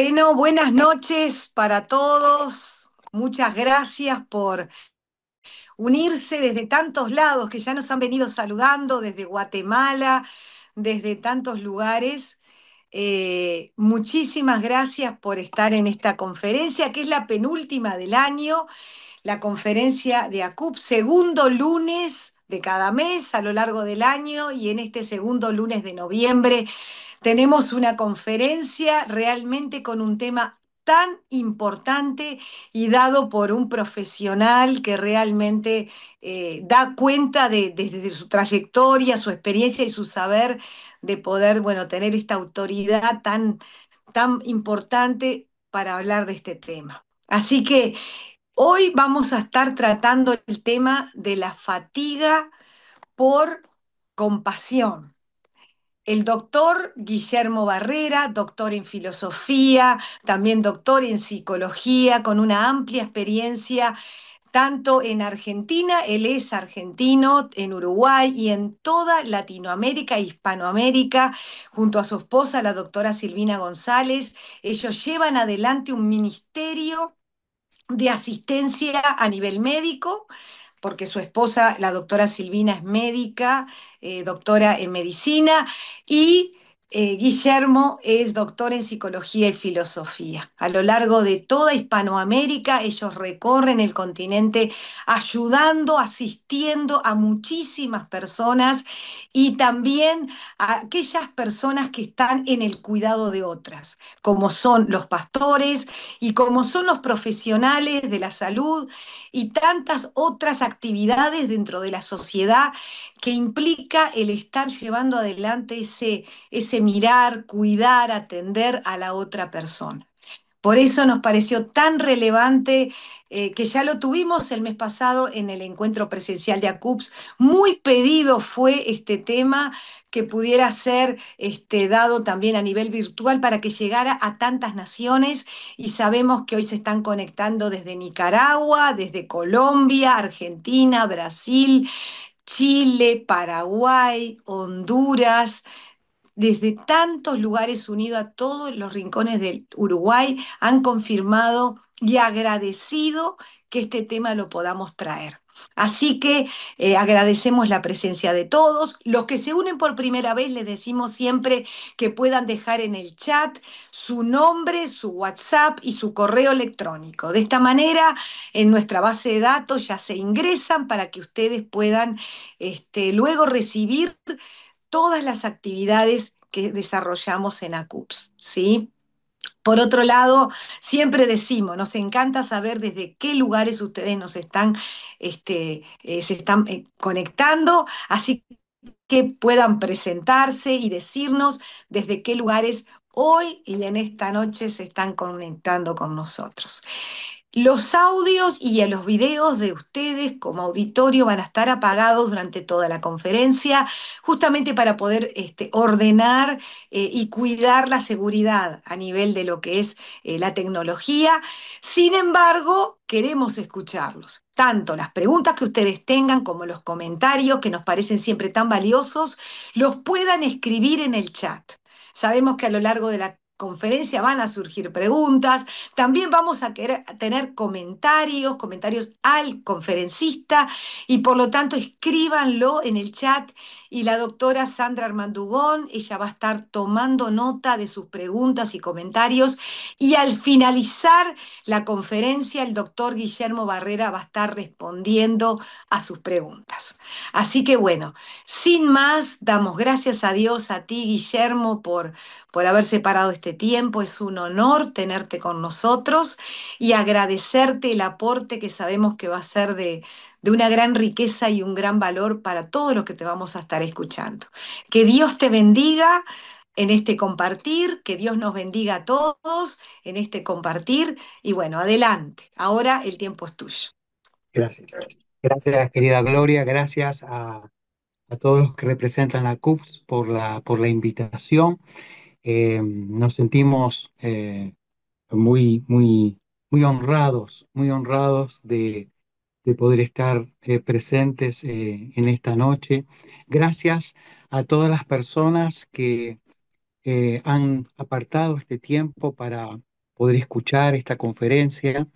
Bueno, buenas noches para todos. Muchas gracias por unirse desde tantos lados que ya nos han venido saludando, desde Guatemala, desde tantos lugares. Muchísimas gracias por estar en esta conferencia, que es la penúltima del año, la conferencia de ACUP, segundo lunes de cada mes a lo largo del año, y en este segundo lunes de noviembre tenemos una conferencia realmente con un tema tan importante y dado por un profesional que realmente da cuenta desde su trayectoria, su experiencia y su saber de poder, bueno, tener esta autoridad tan importante para hablar de este tema. Así que hoy vamos a estar tratando el tema de la fatiga por compasión. El doctor Guillermo Barrera, doctor en filosofía, también doctor en psicología, con una amplia experiencia tanto en Argentina, él es argentino, en Uruguay y en toda Latinoamérica e Hispanoamérica, junto a su esposa, la doctora Silvina González. Ellos llevan adelante un ministerio de asistencia a nivel médico, porque su esposa, la doctora Silvina, es médica, doctora en medicina, y Guillermo es doctor en psicología y filosofía. A lo largo de toda Hispanoamérica, ellos recorren el continente ayudando, asistiendo a muchísimas personas y también a aquellas personas que están en el cuidado de otras, como son los pastores y como son los profesionales de la salud y tantas otras actividades dentro de la sociedad que implica el estar llevando adelante ese mirar, cuidar, atender a la otra persona. Por eso nos pareció tan relevante que ya lo tuvimos el mes pasado en el encuentro presencial de ACUPS. Muy pedido fue este tema que pudiera ser dado también a nivel virtual para que llegara a tantas naciones y sabemos que hoy se están conectando desde Nicaragua, desde Colombia, Argentina, Brasil, Chile, Paraguay, Honduras, desde tantos lugares unidos a todos los rincones del Uruguay, han confirmado y agradecido que este tema lo podamos traer. Así que agradecemos la presencia de todos. Los que se unen por primera vez, les decimos siempre que puedan dejar en el chat su nombre, su WhatsApp y su correo electrónico. De esta manera, en nuestra base de datos ya se ingresan para que ustedes puedan luego recibir todas las actividades que desarrollamos en ACUPS, ¿sí? Por otro lado, siempre decimos, nos encanta saber desde qué lugares ustedes nos están, se están conectando, así que puedan presentarse y decirnos desde qué lugares hoy y en esta noche se están conectando con nosotros. Los audios y los videos de ustedes como auditorio van a estar apagados durante toda la conferencia, justamente para poder ordenar y cuidar la seguridad a nivel de lo que es la tecnología. Sin embargo, queremos escucharlos. Tanto las preguntas que ustedes tengan como los comentarios que nos parecen siempre tan valiosos, los puedan escribir en el chat. Sabemos que a lo largo de la conferencia van a surgir preguntas, también vamos a querer tener comentarios al conferencista y por lo tanto escríbanlo en el chat y la doctora Sandra Armandugón, ella va a estar tomando nota de sus preguntas y comentarios y al finalizar la conferencia el doctor Guillermo Barrera va a estar respondiendo a sus preguntas. Así que bueno, sin más, damos gracias a Dios, a ti Guillermo, por haber separado este tiempo. Es un honor tenerte con nosotros y agradecerte el aporte que sabemos que va a ser de una gran riqueza y un gran valor para todos los que te vamos a estar escuchando. Que Dios te bendiga en este compartir, que Dios nos bendiga a todos en este compartir y bueno, adelante. Ahora el tiempo es tuyo. Gracias. Gracias, querida Gloria. Gracias a todos los que representan a CUPS por la invitación. Nos sentimos muy, muy honrados de poder estar presentes en esta noche. Gracias a todas las personas que han apartado este tiempo poder escuchar esta conferencia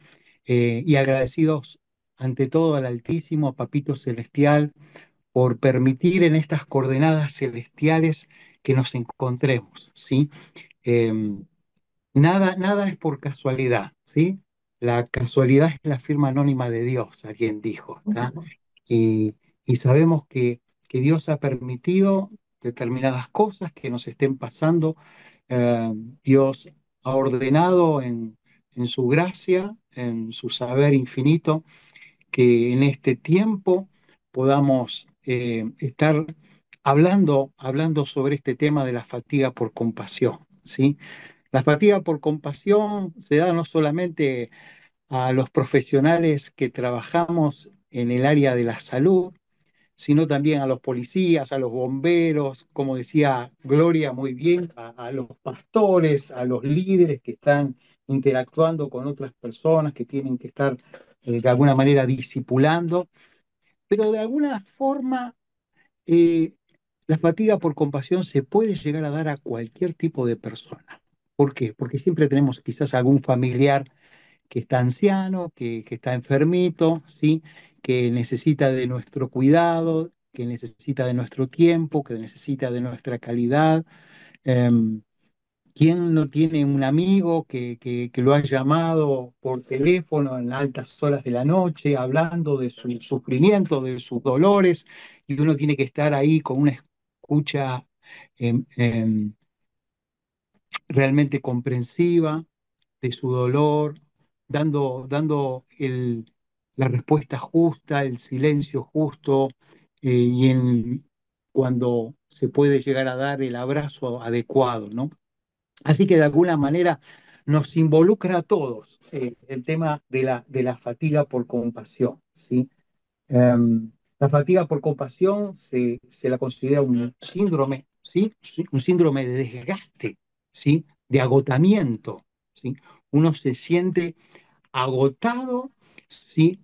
y agradecidos ante todo al Altísimo, a Papito Celestial, por permitir en estas coordenadas celestiales que nos encontremos, ¿sí? Em, nada es por casualidad, ¿sí? La casualidad es la firma anónima de Dios, alguien dijo, ¿está? Y, y sabemos que Dios ha permitido determinadas cosas que nos estén pasando. Eh, Dios ha ordenado en su gracia, en su saber infinito, que en este tiempo podamos estar hablando sobre este tema de la fatiga por compasión, ¿sí? La fatiga por compasión se da no solamente a los profesionales que trabajamos en el área de la salud, sino también a los policías, a los bomberos, como decía Gloria muy bien, a los pastores, a los líderes que están interactuando con otras personas que tienen que estar de alguna manera discipulando, pero de alguna forma eh, la fatiga por compasión se puede llegar a dar a cualquier tipo de persona. ¿Por qué? Porque siempre tenemos quizás algún familiar que está anciano, que está enfermito, ¿sí? Que necesita de nuestro cuidado, que necesita de nuestro tiempo, que necesita de nuestra calidad. Em, ¿Quién no tiene un amigo que lo ha llamado por teléfono en altas horas de la noche, hablando de su sufrimiento, de sus dolores, y uno tiene que estar ahí con una escucha em, em, realmente comprensiva de su dolor, dando la respuesta justa, el silencio justo, cuando se puede llegar a dar el abrazo adecuado, ¿no? Así que de alguna manera nos involucra a todos el tema de la fatiga por compasión, ¿sí? La fatiga por compasión se la considera un síndrome, ¿sí? Sí, un síndrome de desgaste, ¿sí? De agotamiento, ¿sí? Uno se siente agotado, ¿sí?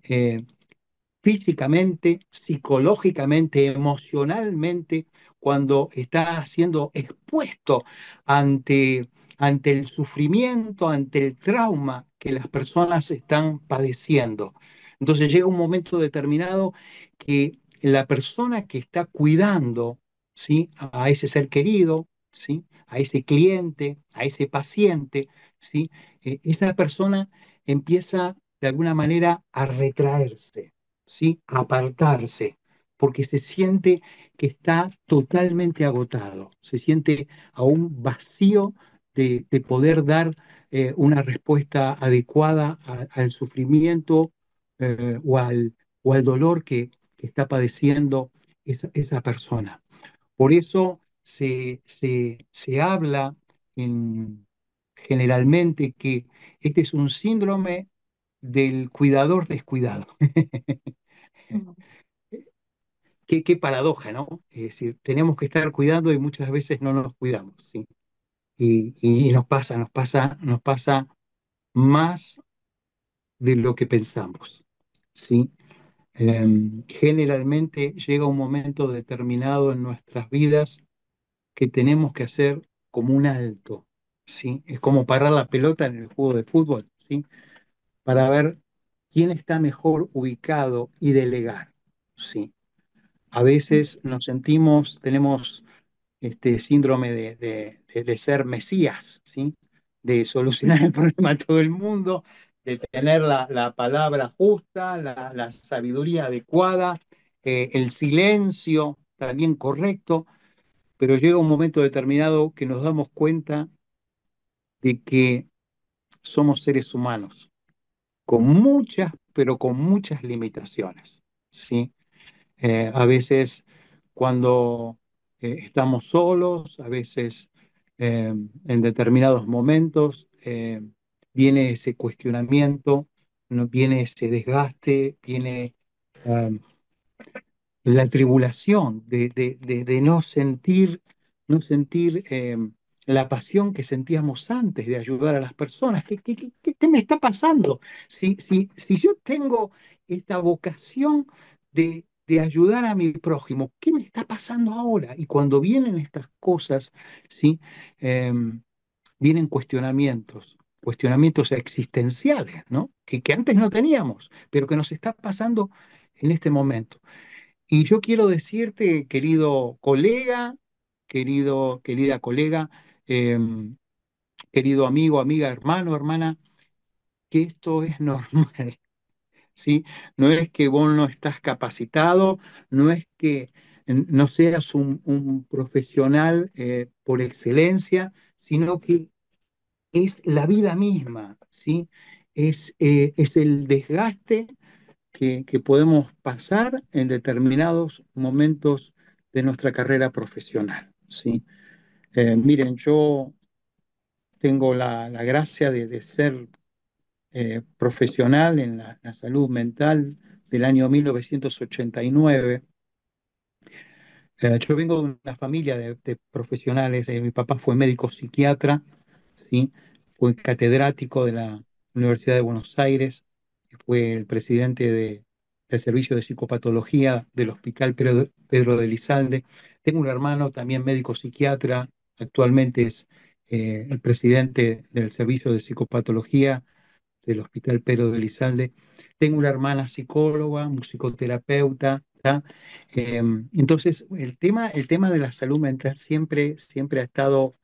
Físicamente, psicológicamente, emocionalmente, cuando está siendo expuesto ante, ante el sufrimiento, ante el trauma que las personas están padeciendo. Entonces llega un momento determinado que la persona que está cuidando, ¿sí? A ese ser querido, ¿sí? A ese cliente, a ese paciente, ¿sí? Esa persona empieza de alguna manera a retraerse, ¿sí? Apartarse, porque se siente que está totalmente agotado, se siente aún vacío de poder dar una respuesta adecuada al sufrimiento o al dolor que está padeciendo esa persona. Por eso se habla generalmente que este es un síndrome del cuidador descuidado. Qué paradoja, ¿no? Es decir, tenemos que estar cuidando y muchas veces no nos cuidamos, ¿sí? Y nos pasa más de lo que pensamos, ¿sí? Generalmente llega un momento determinado en nuestras vidas que tenemos que hacer como un alto, ¿sí? Es como parar la pelota en el juego de fútbol, ¿sí? Para ver quién está mejor ubicado y delegar, ¿sí? A veces nos sentimos, tenemos este síndrome de ser mesías, ¿sí? De solucionar el problema a todo el mundo, de tener la palabra justa, la sabiduría adecuada, el silencio también correcto, pero llega un momento determinado que nos damos cuenta de que somos seres humanos con muchas, pero con muchas limitaciones, ¿sí? A veces cuando estamos solos, a veces en determinados momentos viene ese cuestionamiento, no, viene ese desgaste, viene eh, la tribulación de no sentir la pasión que sentíamos antes de ayudar a las personas. ¿Qué me está pasando? Si yo tengo esta vocación de ayudar a mi prójimo, ¿qué me está pasando ahora? Y cuando vienen estas cosas, ¿sí? Vienen cuestionamientos. cuestionamientos existenciales, ¿no? Que antes no teníamos, pero que nos está pasando en este momento. Y yo quiero decirte, querido colega, querida colega, em, querido amigo, amiga, hermano, hermana, que esto es normal, ¿sí? No es que vos no estás capacitado, no es que no seas un profesional por excelencia, sino que es la vida misma, ¿sí? Es el desgaste que podemos pasar en determinados momentos de nuestra carrera profesional, ¿sí? Miren, yo tengo la gracia de ser profesional en la salud mental del año 1989. Yo vengo de una familia de profesionales. Mi papá fue médico psiquiatra, ¿sí? Fue catedrático de la Universidad de Buenos Aires, fue el presidente del Servicio de Psicopatología del Hospital Pedro de Lizalde. Tengo un hermano también médico psiquiatra, actualmente es el presidente del Servicio de Psicopatología del Hospital Pedro de Lizalde. Tengo una hermana psicóloga, musicoterapeuta, ¿tá? Entonces, el tema de la salud mental siempre ha estado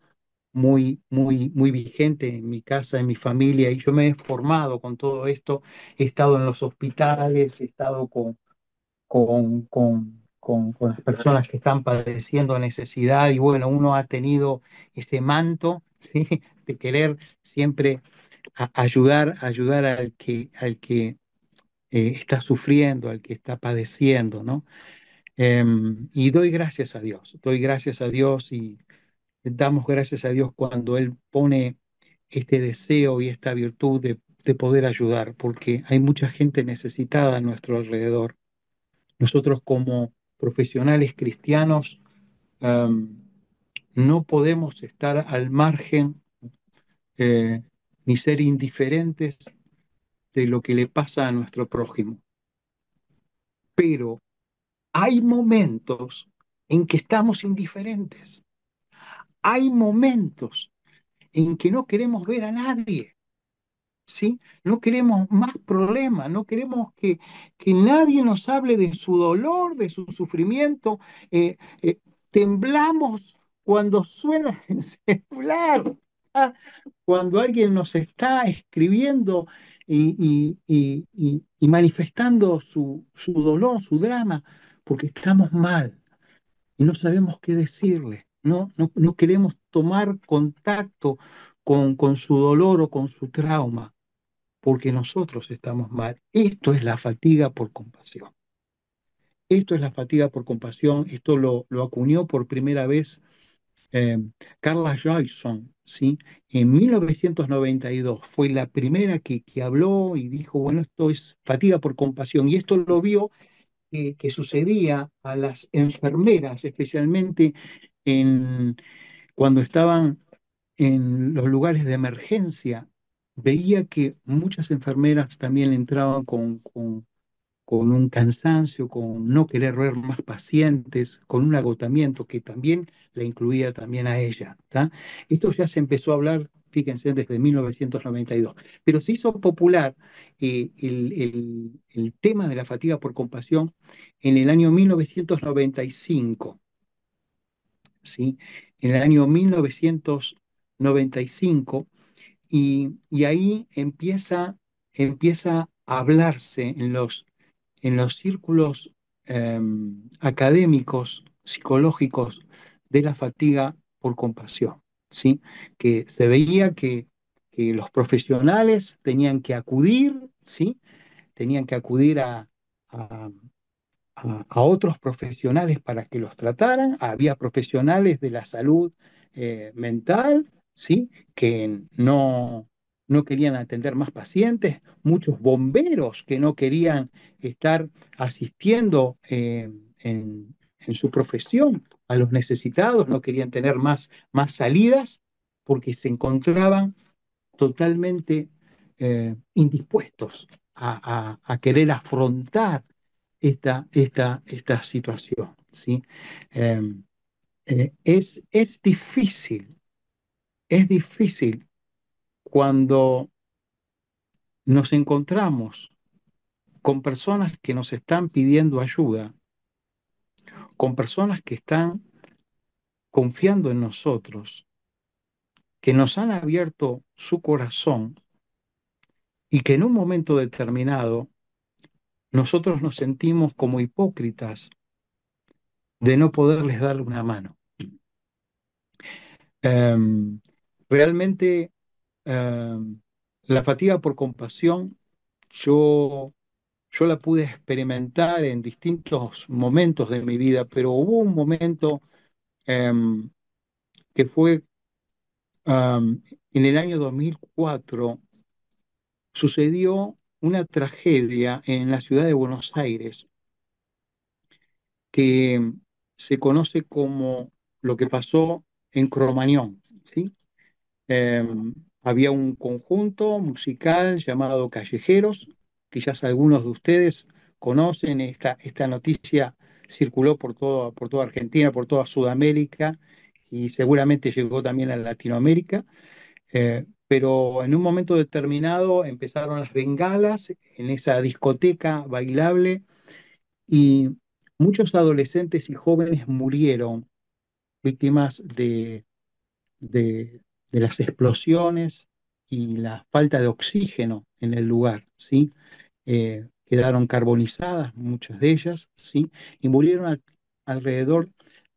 muy vigente en mi casa, en mi familia, y yo me he formado con todo esto. He estado en los hospitales, he estado con las personas que están padeciendo necesidad, y bueno, uno ha tenido ese manto, ¿sí? De querer siempre ayudar al que está sufriendo, al que está padeciendo, ¿no? Y doy gracias a Dios y damos gracias a Dios cuando Él pone este deseo y esta virtud de poder ayudar, porque hay mucha gente necesitada a nuestro alrededor. Nosotros como profesionales cristianos em, no podemos estar al margen eh, ni ser indiferentes de lo que le pasa a nuestro prójimo. Pero hay momentos en que estamos indiferentes. Hay momentos en que no queremos ver a nadie, ¿sí? No queremos más problemas, no queremos que nadie nos hable de su dolor, de su sufrimiento. Eh, eh, Temblamos cuando suena el celular, ¿ah? Cuando alguien nos está escribiendo y manifestando su dolor, su drama, porque estamos mal y no sabemos qué decirle. No queremos tomar contacto con su dolor o con su trauma, porque nosotros estamos mal. Esto es la fatiga por compasión. Esto es la fatiga por compasión. Esto lo acuñó por primera vez eh, Carla Joyson, ¿sí? En 1992 fue la primera que habló y dijo, bueno, esto es fatiga por compasión. Y esto lo vio que sucedía a las enfermeras, especialmente en, cuando estaban en los lugares de emergencia. Veía que muchas enfermeras también entraban con un cansancio, con no querer ver más pacientes, con un agotamiento que también la incluía también a ella, ¿tá? Esto ya se empezó a hablar, fíjense, desde 1992, pero se hizo popular el tema de la fatiga por compasión en el año 1995, ¿sí? En el año 1995, y ahí empieza a hablarse en los círculos académicos, psicológicos, de la fatiga por compasión, ¿sí? Que se veía que los profesionales tenían que acudir, ¿sí? Tenían que acudir a otros profesionales para que los trataran. Había profesionales de la salud mental, ¿sí? Que no querían atender más pacientes, muchos bomberos que no querían estar asistiendo en su profesión a los necesitados, no querían tener más salidas porque se encontraban totalmente indispuestos a querer afrontar esta situación, ¿sí? Eh, es difícil cuando nos encontramos con personas que nos están pidiendo ayuda, con personas que están confiando en nosotros, que nos han abierto su corazón y que en un momento determinado nosotros nos sentimos como hipócritas de no poderles dar una mano. Em, Realmente la fatiga por compasión yo, yo la pude experimentar en distintos momentos de mi vida, pero hubo un momento em, que fue en el año 2004. Sucedió una tragedia en la ciudad de Buenos Aires que se conoce como lo que pasó en Cromañón, ¿sí? Eh, Había un conjunto musical llamado Callejeros, quizás algunos de ustedes conocen, esta noticia circuló por toda Argentina, por toda Sudamérica y seguramente llegó también a Latinoamérica. Pero en un momento determinado empezaron las bengalas en esa discoteca bailable y muchos adolescentes y jóvenes murieron víctimas de, de las explosiones y la falta de oxígeno en el lugar, ¿sí? Quedaron carbonizadas muchas de ellas, ¿sí? Y murieron alrededor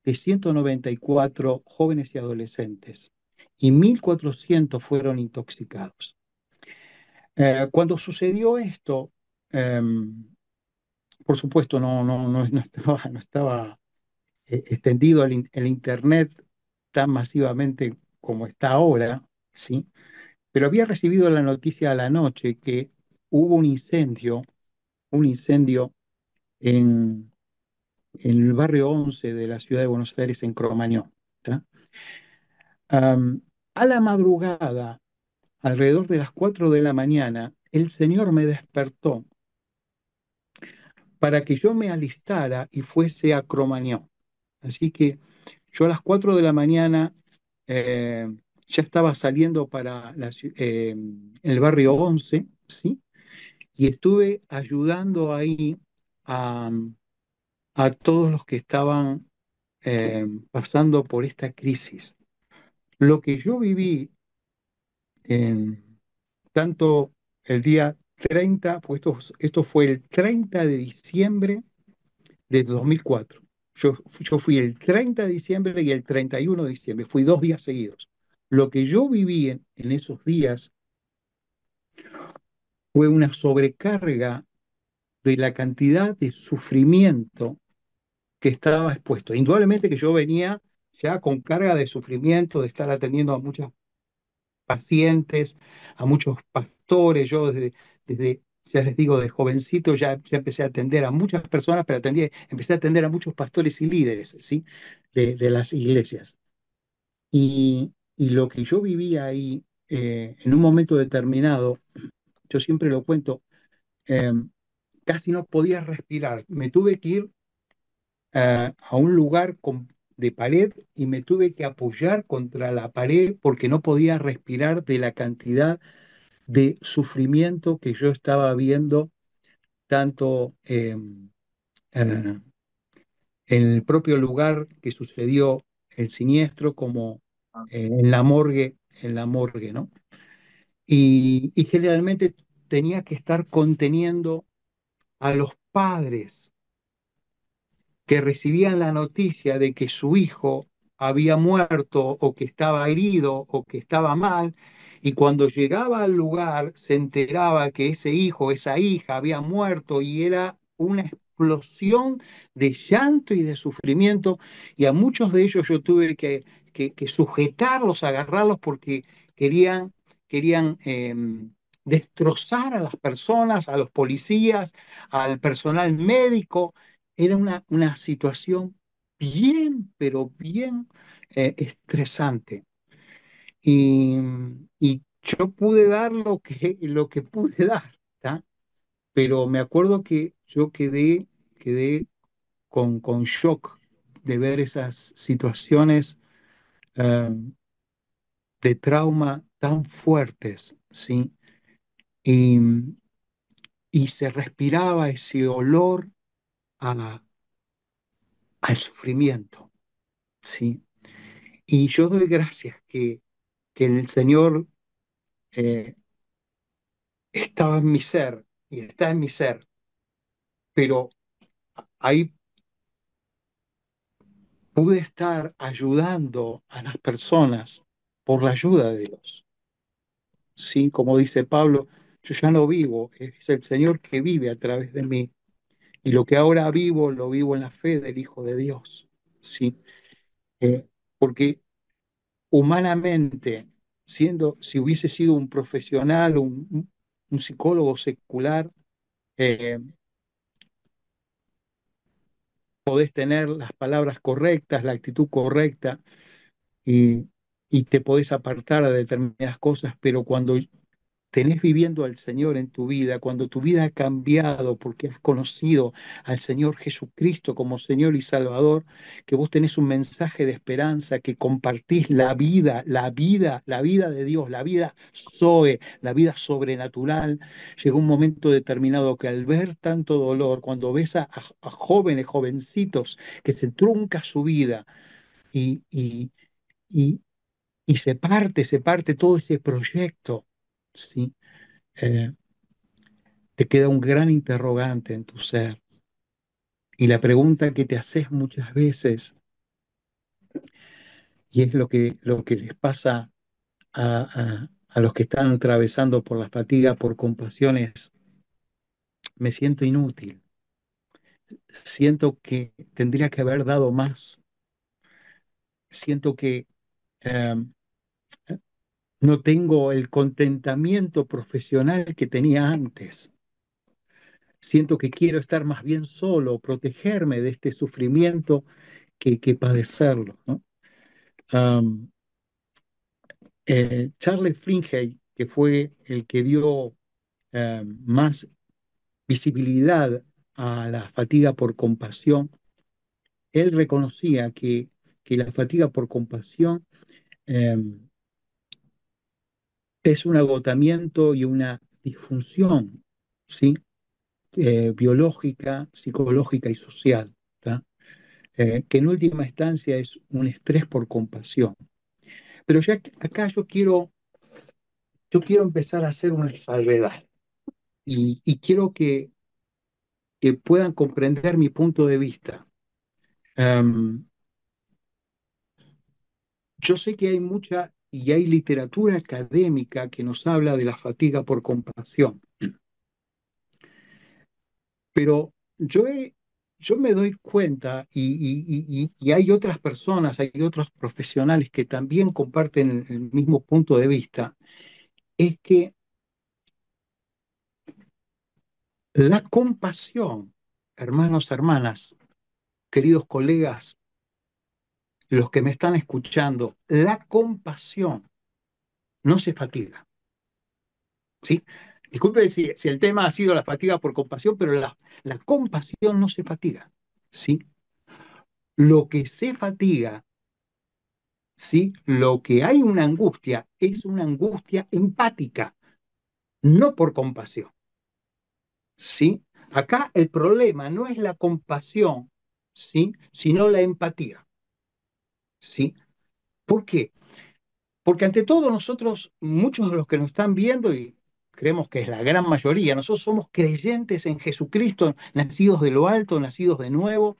de 194 jóvenes y adolescentes y 1.400 fueron intoxicados. Cuando sucedió esto, em, por supuesto no estaba extendido el Internet tan masivamente como está ahora, ¿sí? Pero había recibido la noticia a la noche que hubo un incendio en, en el barrio 11 de la ciudad de Buenos Aires, en Cromañón. ¿Tá? A la madrugada, alrededor de las 4 de la mañana, el Señor me despertó para que yo me alistara y fuese a Cromañón. Así que yo a las 4 de la mañana eh, ya estaba saliendo para el barrio 11, ¿sí? Y estuve ayudando ahí a, a todos los que estaban pasando por esta crisis. Lo que yo viví en tanto el día 30, pues esto fue el 30 de diciembre de 2004. Yo fui el 30 de diciembre y el 31 de diciembre, fui 2 días seguidos. Lo que yo viví en esos días fue una sobrecarga de la cantidad de sufrimiento que estaba expuesto. Indudablemente que yo venía ya con carga de sufrimiento, de estar atendiendo a muchas pacientes, a muchos pastores. Yo ya les digo, de jovencito ya empecé a atender a muchas personas, pero empecé a atender a muchos pastores y líderes, ¿sí? De las iglesias. Y lo que yo vivía ahí, en un momento determinado, yo siempre lo cuento, eh, casi no podía respirar. Me tuve que ir a un lugar de pared y me tuve que apoyar contra la pared porque no podía respirar de la cantidad de sufrimiento que yo estaba viendo, tanto en el propio lugar que sucedió el siniestro como en la morgue, ¿no? Y generalmente tenía que estar conteniendo a los padres que recibían la noticia de que su hijo había muerto o que estaba herido o que estaba mal, y cuando llegaba al lugar se enteraba que ese hijo, esa hija había muerto y era una explosión de llanto y de sufrimiento, y a muchos de ellos yo tuve que sujetarlos, agarrarlos porque querían destrozar a las personas, a los policías, al personal médico. Era una situación bien, pero bien estresante. Y, y yo pude dar lo que pude dar, ¿tá? Pero me acuerdo que yo quedé con shock de ver esas situaciones eh, de trauma tan fuertes, ¿sí? Y, y se respiraba ese olor a- al sufrimiento, ¿sí? Y yo doy gracias que el Señor eh, estaba en mi ser y está en mi ser, pero ahí pude estar ayudando a las personas por la ayuda de Dios. Sí, como dice Pablo, yo ya no vivo, es el Señor que vive a través de mí. Y lo que ahora vivo, lo vivo en la fe del Hijo de Dios. Sí, Eh, porque humanamente, si hubiese sido un profesional, un psicólogo secular, eh, podés tener las palabras correctas, la actitud correcta y, y te podés apartar de determinadas cosas, pero cuando tenés viviendo al Señor en tu vida, cuando tu vida ha cambiado porque has conocido al Señor Jesucristo como Señor y Salvador, que vos tenés un mensaje de esperanza, que compartís la vida de Dios, la vida Zoe, la vida sobrenatural, llegó un momento determinado que al ver tanto dolor, cuando ves a jóvenes, jovencitos, que se trunca su vida y, y, y, y se parte todo ese proyecto, ¿sí? eh, te queda un gran interrogante en tu ser. Y la pregunta que te haces muchas veces, y es lo que les pasa a los que están atravesando por la fatiga, por compasión, es, me siento inútil, siento que tendría que haber dado más, siento que eh, no tengo el contentamiento profesional que tenía antes. Siento que quiero estar más bien solo, protegerme de este sufrimiento que padecerlo, ¿no? Um, Charles Fringey, que fue el que dio más visibilidad a la fatiga por compasión, él reconocía que la fatiga por compasión eh, es un agotamiento y una disfunción, ¿sí? Biológica, psicológica y social, ¿tá? Que en última instancia es un estrés por compasión. Pero ya acá yo quiero empezar a hacer una salvedad y quiero que puedan comprender mi punto de vista. Um, yo sé que hay mucha y hay literatura académica que nos habla de la fatiga por compasión, pero yo me doy cuenta y hay otras personas, hay otros profesionales que también comparten el mismo punto de vista, es que la compasión, hermanos, hermanas, queridos colegas, los que me están escuchando, la compasión no se fatiga, ¿sí? Disculpe si el tema ha sido la fatiga por compasión, pero la compasión no se fatiga, ¿sí? Lo que se fatiga, ¿sí? Lo que hay una angustia es una angustia empática, no por compasión, ¿sí? Acá el problema no es la compasión, ¿sí? Sino la empatía, ¿sí? ¿Por qué? Porque ante todo nosotros, muchos de los que nos están viendo, y creemos que es la gran mayoría, nosotros somos creyentes en Jesucristo, nacidos de lo alto, nacidos de nuevo,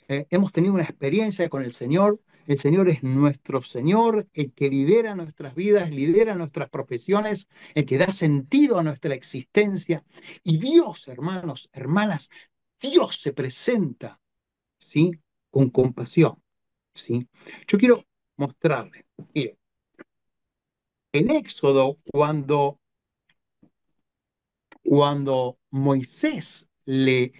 hemos tenido una experiencia con el Señor es nuestro Señor, el que lidera nuestras vidas, lidera nuestras profesiones, el que da sentido a nuestra existencia. Y Dios, hermanos, hermanas, Dios se presenta, ¿sí? Con compasión, ¿sí? Yo quiero mostrarle, mire, en Éxodo, cuando Moisés le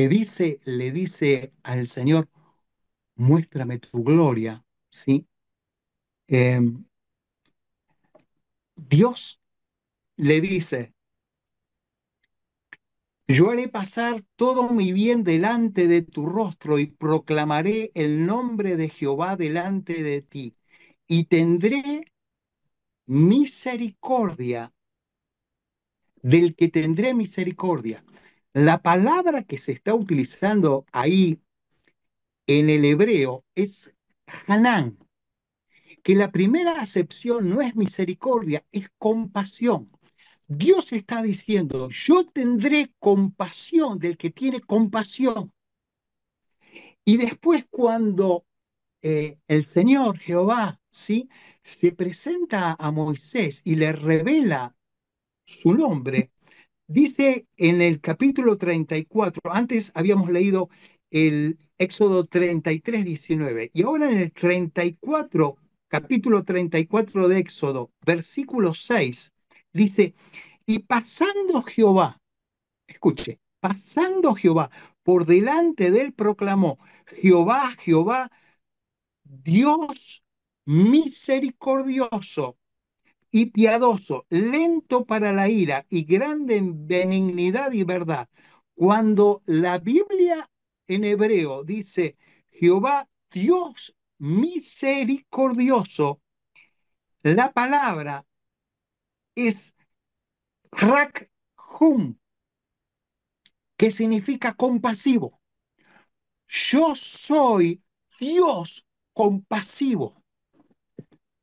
dice al Señor, muéstrame tu gloria, ¿sí? Eh, Dios le dice, yo haré pasar todo mi bien delante de tu rostro y proclamaré el nombre de Jehová delante de ti. Y tendré misericordia del que tendré misericordia. La palabra que se está utilizando ahí en el hebreo es Hanán, que la primera acepción no es misericordia, es compasión. Dios está diciendo, yo tendré compasión del que tiene compasión. Y después cuando el Señor Jehová, ¿sí?, se presenta a Moisés y le revela su nombre, dice en el capítulo 34, antes habíamos leído el Éxodo 33:19, y ahora en el 34, capítulo 34 de Éxodo, versículo 6, dice, y pasando Jehová, escuche, pasando Jehová por delante de él proclamó, Jehová, Jehová, Dios misericordioso y piadoso, lento para la ira y grande en benignidad y verdad. Cuando la Biblia en hebreo dice Jehová Dios misericordioso, la palabra es rakhum, que significa compasivo. Yo soy Dios compasivo.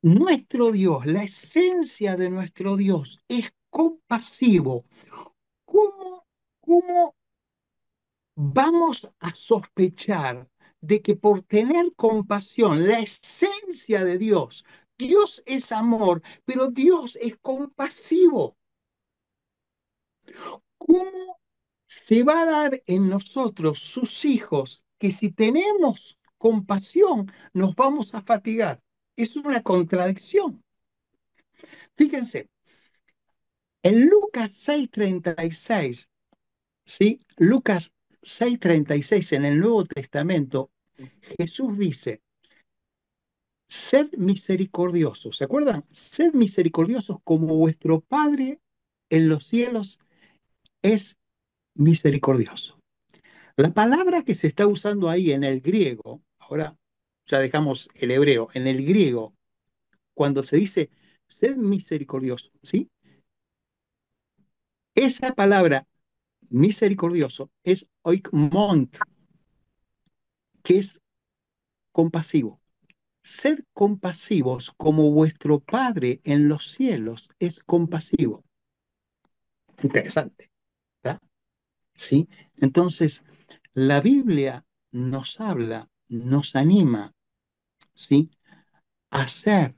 Nuestro Dios, la esencia de nuestro Dios es compasivo. ¿Cómo, cómo vamos a sospechar de que por tener compasión, la esencia de Dios, Dios es amor, pero Dios es compasivo? ¿Cómo se va a dar en nosotros, sus hijos, que si tenemos compasión nos vamos a fatigar? Es una contradicción. Fíjense, en Lucas 6:36, ¿sí? Lucas 6:36 en el Nuevo Testamento, Jesús dice, sed misericordiosos, ¿se acuerdan? Sed misericordiosos como vuestro Padre en los cielos es misericordioso. La palabra que se está usando ahí en el griego, ahora ya dejamos el hebreo, en el griego, cuando se dice sed misericordioso, ¿sí? Esa palabra misericordioso es oikmont, que es compasivo. Sed compasivos como vuestro Padre en los cielos es compasivo. Interesante, ¿verdad? ¿Sí? Entonces, la Biblia nos habla, nos anima, ¿sí?, a ser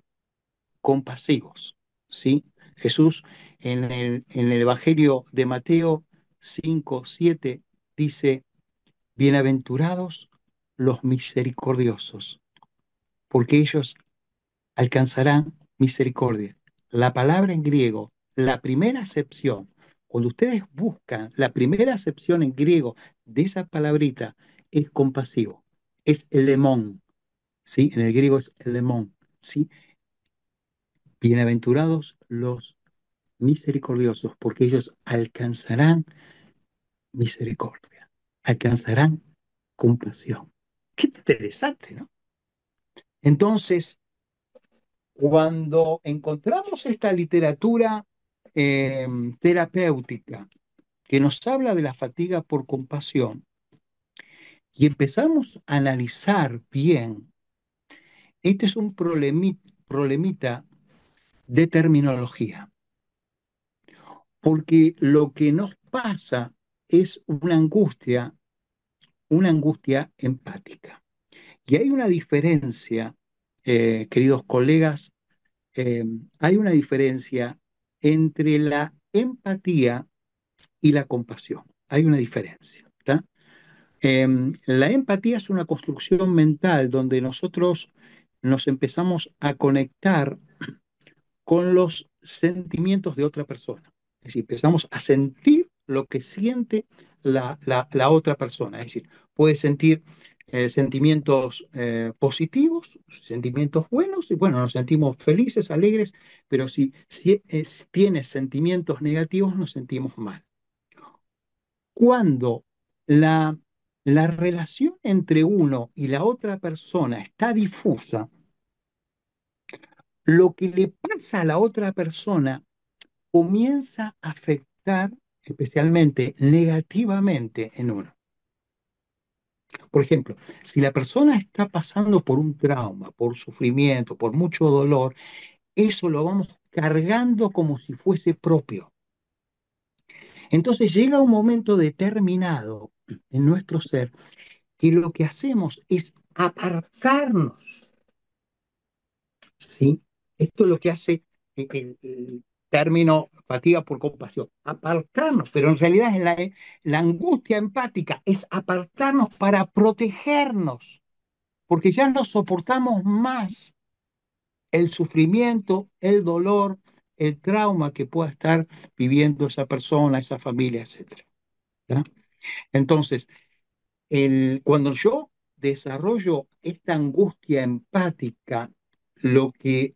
compasivos, ¿sí? Jesús en el Evangelio de Mateo 5:7 dice, bienaventurados los misericordiosos, porque ellos alcanzarán misericordia. La palabra en griego, la primera acepción, cuando ustedes buscan la primera acepción en griego de esa palabrita, es compasivo, es elemón, ¿sí? En el griego es elemón, ¿sí? Bienaventurados los misericordiosos, porque ellos alcanzarán misericordia, alcanzarán compasión. Qué interesante, ¿no? Entonces, cuando encontramos esta literatura terapéutica que nos habla de la fatiga por compasión y empezamos a analizar bien, este es un problemita de terminología, porque lo que nos pasa es una angustia empática. Y hay una diferencia, queridos colegas, eh, hay una diferencia entre la empatía y la compasión. Hay una diferencia, ¿tá? La empatía es una construcción mental donde nosotros nos empezamos a conectar con los sentimientos de otra persona. Es decir, empezamos a sentir lo que siente la otra persona. Es decir, puede sentir sentimientos positivos, sentimientos buenos, y bueno, nos sentimos felices, alegres, pero si tiene sentimientos negativos, nos sentimos mal. Cuando la, la relación entre uno y la otra persona está difusa, lo que le pasa a la otra persona comienza a afectar especialmente negativamente en uno. Por ejemplo, si la persona está pasando por un trauma, por sufrimiento, por mucho dolor, eso lo vamos cargando como si fuese propio. Entonces llega un momento determinado en nuestro ser que lo que hacemos es apartarnos, ¿sí? Esto es lo que hace el término fatiga por compasión, apartarnos, pero en realidad es la angustia empática, es apartarnos para protegernos, porque ya no soportamos más el sufrimiento, el dolor, el trauma que pueda estar viviendo esa persona, esa familia, etcétera. ¿Ya? Entonces, cuando yo desarrollo esta angustia empática, lo que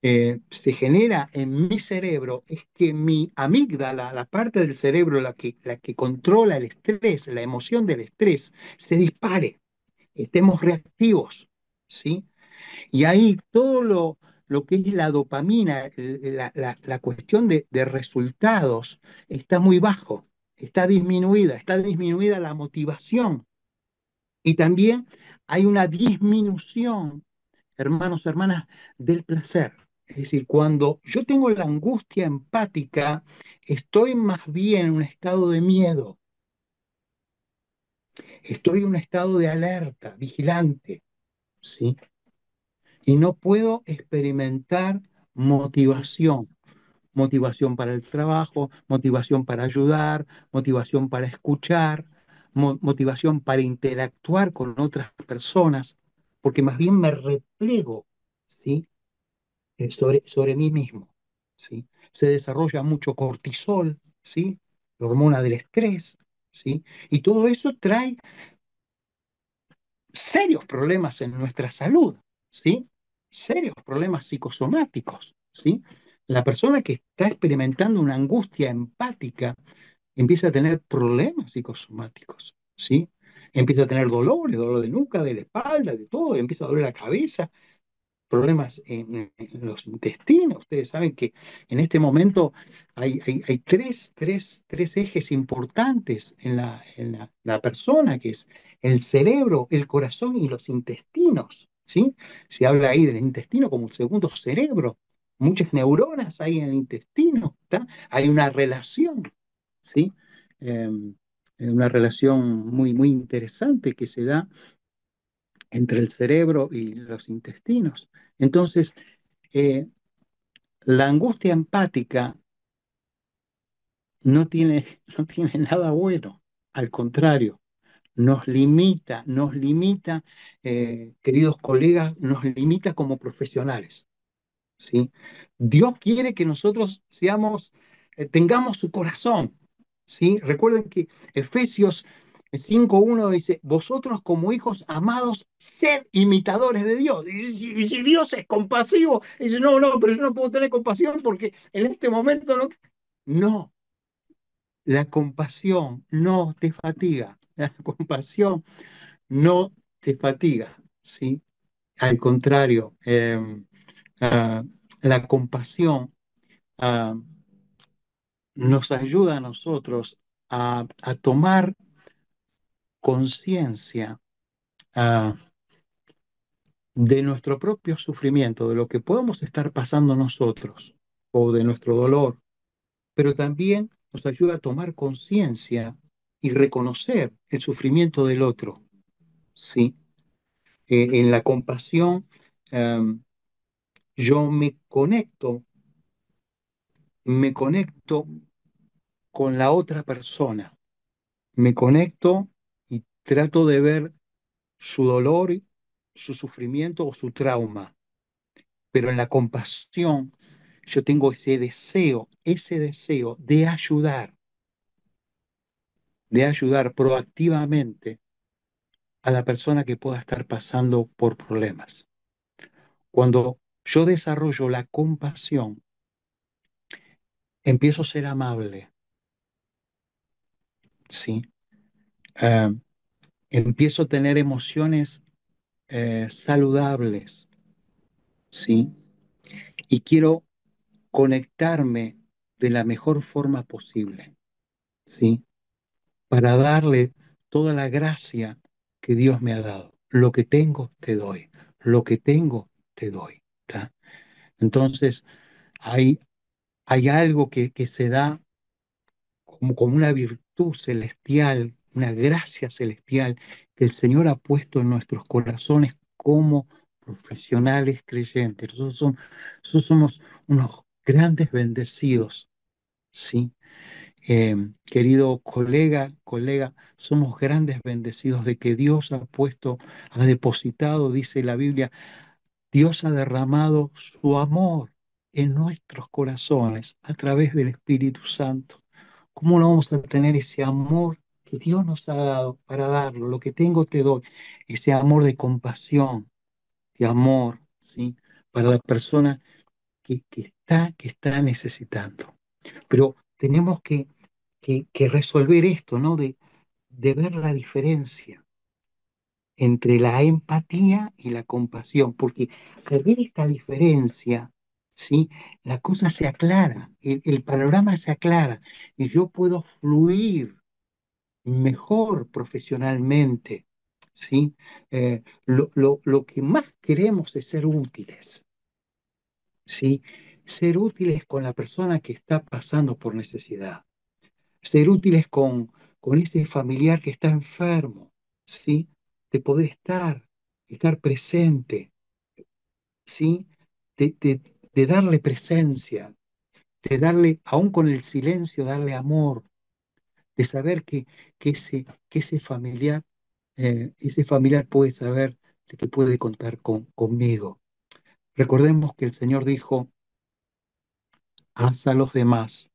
se genera en mi cerebro es que mi amígdala, la parte del cerebro la que controla el estrés, la emoción del estrés, se dispare, estemos reactivos, ¿sí? Y ahí todo lo que es la dopamina, la cuestión de resultados, está muy bajo, está disminuida la motivación. Y también hay una disminución, hermanos, hermanas, del placer. Es decir, cuando yo tengo la angustia empática, estoy más bien en un estado de miedo, estoy en un estado de alerta, vigilante, ¿sí? Y no puedo experimentar motivación. Motivación para el trabajo, motivación para ayudar, motivación para escuchar, motivación para interactuar con otras personas, porque más bien me replego, ¿sí? Sobre mí mismo, ¿sí? Se desarrolla mucho cortisol, ¿sí? La hormona del estrés, ¿sí? Y todo eso trae serios problemas en nuestra salud, ¿sí? Serios problemas psicosomáticos, ¿sí? La persona que está experimentando una angustia empática empieza a tener problemas psicosomáticos, ¿sí? Empieza a tener dolores, dolor de nuca, de la espalda, de todo, le empieza a doler la cabeza, problemas en los intestinos. Ustedes saben que en este momento hay tres ejes importantes en la persona, que es el cerebro, el corazón y los intestinos, ¿sí? Se habla ahí del intestino como un segundo cerebro. Muchas neuronas hay en el intestino, ¿tá? Hay una relación, ¿sí? Una relación muy, muy interesante que se da entre el cerebro y los intestinos. Entonces, eh, la angustia empática no tiene nada bueno, al contrario, nos limita, queridos colegas, nos limita como profesionales. ¿Sí? Dios quiere que nosotros tengamos su corazón, ¿sí? Recuerden que Efesios 5:1 dice, vosotros como hijos amados, sed imitadores de Dios. Y si Dios es compasivo, dice, no, no, pero yo no puedo tener compasión porque en este momento no. No, la compasión no te fatiga, la compasión no te fatiga, ¿sí? Al contrario, ah, la compasión ah, nos ayuda a nosotros a tomar conciencia ah, de nuestro propio sufrimiento, de lo que podemos estar pasando nosotros o de nuestro dolor, pero también nos ayuda a tomar conciencia y reconocer el sufrimiento del otro, ¿sí? En la compasión, am, yo me conecto con la otra persona, me conecto y trato de ver su dolor, su sufrimiento o su trauma. Pero en la compasión yo tengo ese deseo de ayudar proactivamente a la persona que pueda estar pasando por problemas. Cuando yo desarrollo la compasión, empiezo a ser amable, ¿sí? Ah, empiezo a tener emociones saludables, ¿sí? y quiero conectarme de la mejor forma posible, ¿sí? Para darle toda la gracia que Dios me ha dado. Lo que tengo, te doy. Lo que tengo, te doy. ¿Tá? Entonces, hay, hay algo que se da como una virtud celestial, una gracia celestial que el Señor ha puesto en nuestros corazones como profesionales creyentes. Nosotros somos unos grandes bendecidos, ¿sí? Querido colega, somos grandes bendecidos de que Dios ha puesto, ha depositado, dice la Biblia, Dios ha derramado su amor en nuestros corazones a través del Espíritu Santo. ¿Cómo no vamos a tener ese amor que Dios nos ha dado para darlo? Lo que tengo te doy, ese amor de compasión, de amor, ¿sí? Para la persona que está necesitando. Pero tenemos que resolver esto, ¿no? De ver la diferencia entre la empatía y la compasión, porque al ver esta diferencia, ¿sí? La cosa se aclara, el panorama se aclara y yo puedo fluir mejor profesionalmente, ¿sí? Lo que más queremos es ser útiles, ¿sí? Ser útiles con la persona que está pasando por necesidad, ser útiles con ese familiar que está enfermo, ¿sí? De poder estar presente, ¿sí? De darle presencia, de darle, aún con el silencio, darle amor, de saber que ese familiar puede saber de que puede contar conmigo. Recordemos que el Señor dijo, haz a los demás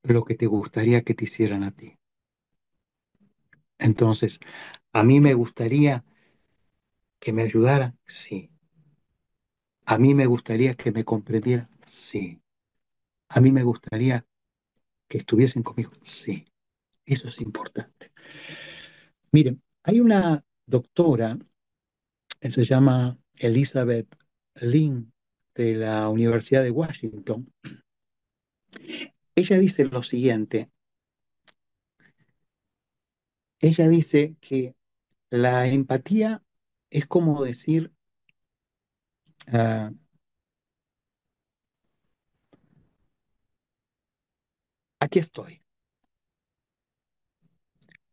lo que te gustaría que te hicieran a ti. Entonces, a mí me gustaría que me ayudaran, sí. A mí me gustaría que me comprendieran, sí. A mí me gustaría que estuviesen conmigo, sí. Eso es importante. Miren, hay una doctora, se llama Elizabeth Lynn, de la Universidad de Washington. Ella dice lo siguiente, ella dice que la empatía es como decir, ah, aquí estoy,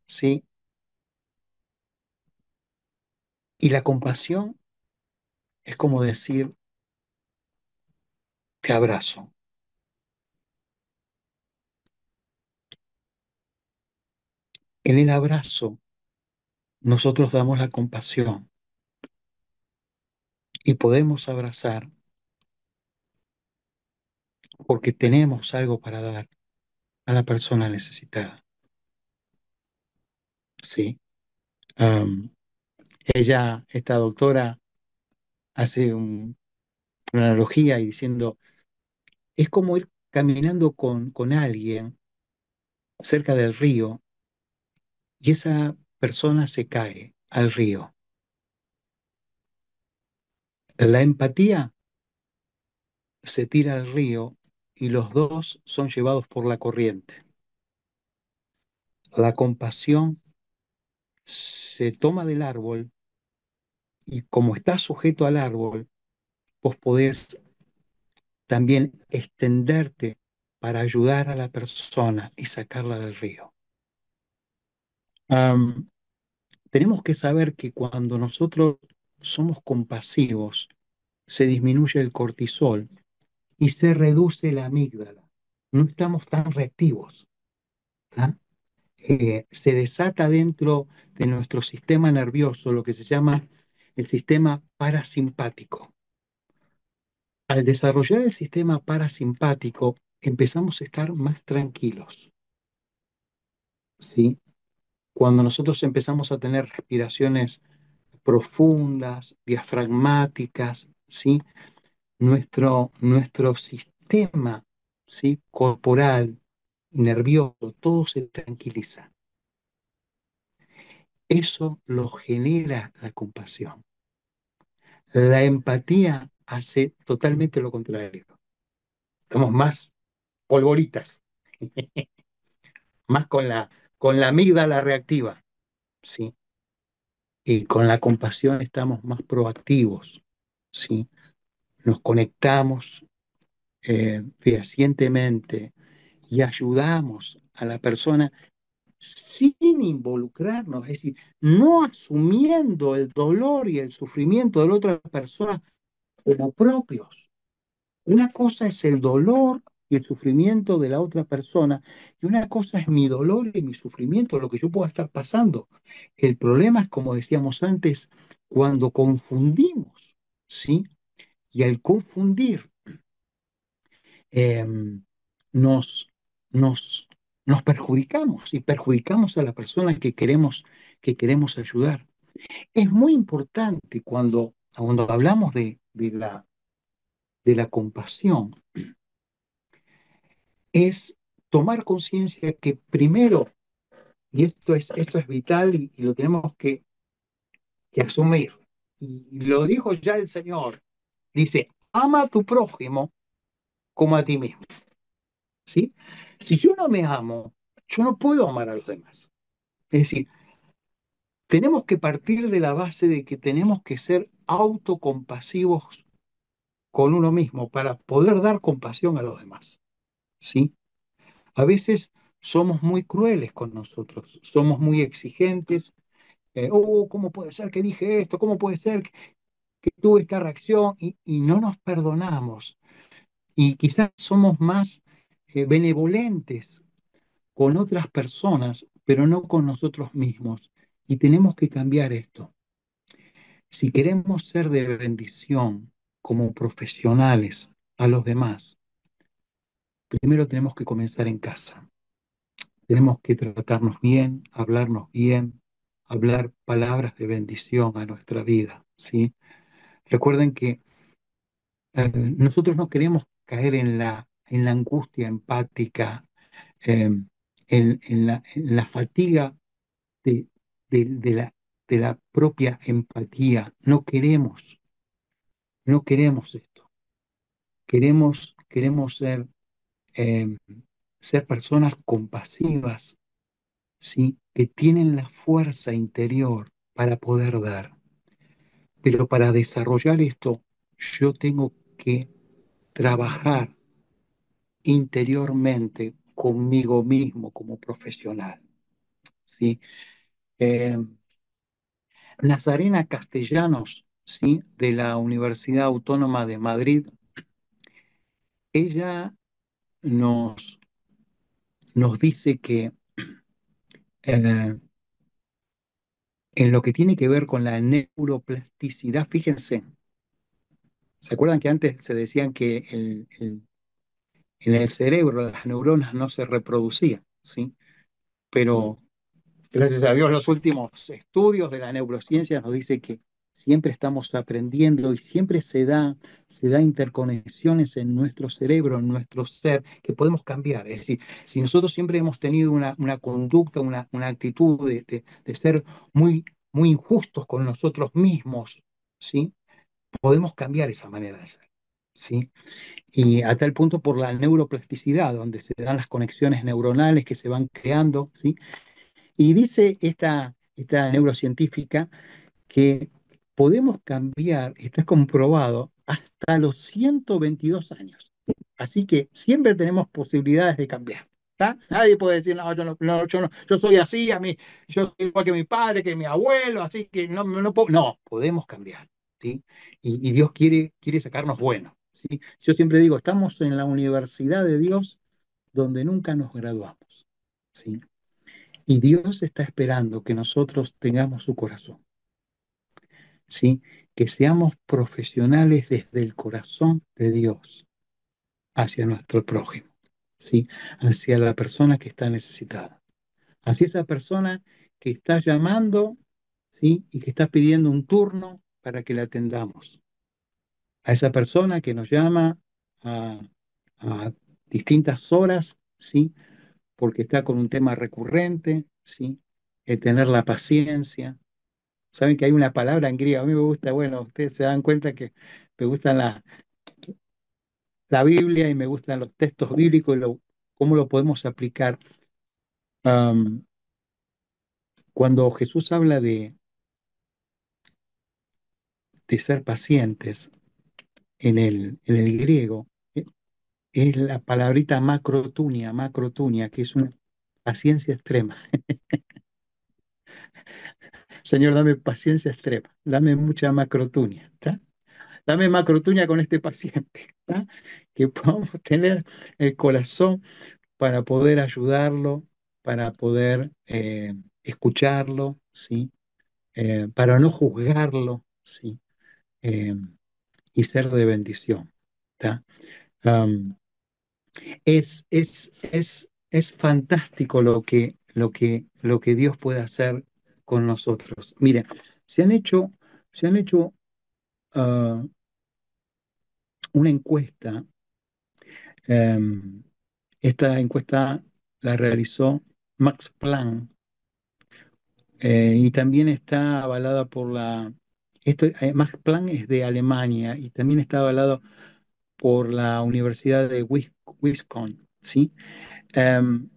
¿sí? Y la compasión es como decir, te abrazo. En el abrazo nosotros damos la compasión y podemos abrazar porque tenemos algo para dar a la persona necesitada, ¿sí? Am, esta doctora, hace una analogía y diciendo, es como ir caminando con alguien cerca del río y esa persona se cae al río. La empatía se tira al río y los dos son llevados por la corriente. La compasión se toma del árbol y como está sujeto al árbol, vos podés también extenderte para ayudar a la persona y sacarla del río. Am, tenemos que saber que cuando nosotros somos compasivos, se disminuye el cortisol y se reduce la amígdala. No estamos tan reactivos. ¿Tá? Se desata dentro de nuestro sistema nervioso lo que se llama el sistema parasimpático. Al desarrollar el sistema parasimpático, empezamos a estar más tranquilos, ¿sí? Cuando nosotros empezamos a tener respiraciones profundas, diafragmáticas, ¿sí? Nuestro sistema, ¿sí? Corporal, nervioso, todo se tranquiliza. Eso lo genera la compasión. La empatía hace totalmente lo contrario. Estamos más polvoritas, más con la amígdala reactiva, ¿sí? Y con la compasión estamos más proactivos, ¿sí? Nos conectamos fehacientemente y ayudamos a la persona sin involucrarnos, es decir, no asumiendo el dolor y el sufrimiento de la otra persona como propios. Una cosa es el dolor y el sufrimiento de la otra persona, y una cosa es mi dolor y mi sufrimiento, lo que yo pueda estar pasando. El problema es, como decíamos antes, cuando confundimos, ¿sí? Y al confundir, eh, nos, nos, nos perjudicamos y perjudicamos a la persona que queremos ayudar. Es muy importante cuando hablamos de la compasión, es tomar conciencia que primero, y esto es vital y lo tenemos que asumir, y lo dijo ya el Señor, dice, ama a tu prójimo como a ti mismo, ¿sí? Si yo no me amo, yo no puedo amar a los demás. Es decir, tenemos que partir de la base de que tenemos que ser autocompasivos con uno mismo para poder dar compasión a los demás, ¿sí? A veces somos muy crueles con nosotros, somos muy exigentes. ¿Cómo puede ser que dije esto? ¿Cómo puede ser que tuve esta reacción? Y no nos perdonamos. Y quizás somos más benevolentes con otras personas, pero no con nosotros mismos. Y tenemos que cambiar esto. Si queremos ser de bendición como profesionales a los demás, primero tenemos que comenzar en casa. Tenemos que tratarnos bien, hablarnos bien, hablar palabras de bendición a nuestra vida, ¿sí? Recuerden que nosotros no queremos caer en la angustia empática, eh, en la fatiga de, de la propia empatía. No queremos esto. Queremos eh, ser personas compasivas, ¿sí? Que tienen la fuerza interior para poder dar. Pero para desarrollar esto, yo tengo que trabajar interiormente conmigo mismo como profesional, ¿sí? Eh, Nazarena Castellanos, ¿sí? De la Universidad Autónoma de Madrid, ella nos, nos dice que eh, en lo que tiene que ver con la neuroplasticidad, fíjense, ¿se acuerdan que antes se decían que en el cerebro las neuronas no se reproducían, ¿sí? Pero gracias a Dios los últimos estudios de la neurociencia nos dicen que siempre estamos aprendiendo y siempre se da interconexiones en nuestro cerebro, en nuestro ser, que podemos cambiar. Es decir, si nosotros siempre hemos tenido una conducta, una actitud de ser muy injustos con nosotros mismos, ¿sí? Podemos cambiar esa manera de ser, ¿sí? Y a tal punto por la neuroplasticidad, donde se dan las conexiones neuronales que se van creando, ¿sí? Y dice esta neurocientífica que podemos cambiar, está comprobado, hasta los 122 años. Así que siempre tenemos posibilidades de cambiar. ¿Tá? Nadie puede decir, no, yo soy así, yo soy igual que mi padre, que mi abuelo, así que no puedo. No, podemos cambiar, ¿sí? Y Dios quiere sacarnos buenos, ¿sí? Yo siempre digo, estamos en la universidad de Dios donde nunca nos graduamos, ¿sí? Y Dios está esperando que nosotros tengamos su corazón, ¿sí? Que seamos profesionales desde el corazón de Dios hacia nuestro prójimo, ¿sí? Hacia la persona que está necesitada, hacia esa persona que está llamando, ¿sí? Y que está pidiendo un turno para que la atendamos, a esa persona que nos llama a, a distintas horas, ¿sí? Porque está con un tema recurrente, ¿sí? El tener la paciencia, Saben que hay una palabra en griego, a mí me gusta, bueno, ustedes se dan cuenta que me gustan la Biblia y me gustan los textos bíblicos y cómo lo podemos aplicar. Am, Cuando Jesús habla de ser pacientes en el griego, es la palabrita macrotunia, que es una paciencia extrema. Señor, dame paciencia extrema, dame mucha macrotunia, ¿está? Dame macrotunia con este paciente, ¿está? Que podamos tener el corazón para poder ayudarlo, para poder escucharlo, ¿sí? Para no juzgarlo, ¿sí? Eh, y ser de bendición, ¿está? Am, es fantástico lo que Dios puede hacer con nosotros. Mire, se han hecho ah, una encuesta. em, Esta encuesta la realizó Max Planck y también está avalada por Max Planck es de Alemania y también está avalado por la Universidad de Wisconsin, ¿sí? Em,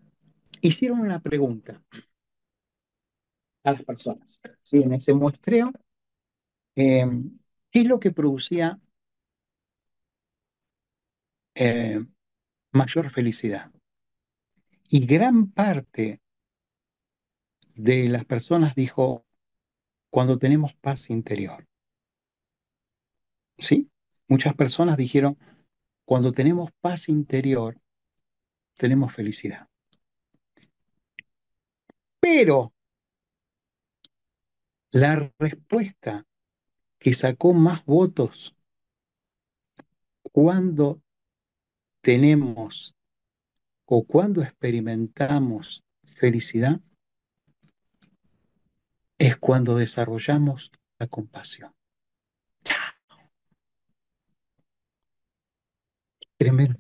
Hicieron una pregunta a las personas, ¿sí? En ese muestreo, ¿qué es lo que producía eh, mayor felicidad? Y gran parte de las personas dijo, cuando tenemos paz interior, ¿sí? Muchas personas dijeron, cuando tenemos paz interior, tenemos felicidad. Pero la respuesta que sacó más votos cuando tenemos o cuando experimentamos felicidad es cuando desarrollamos la compasión. Tremendo.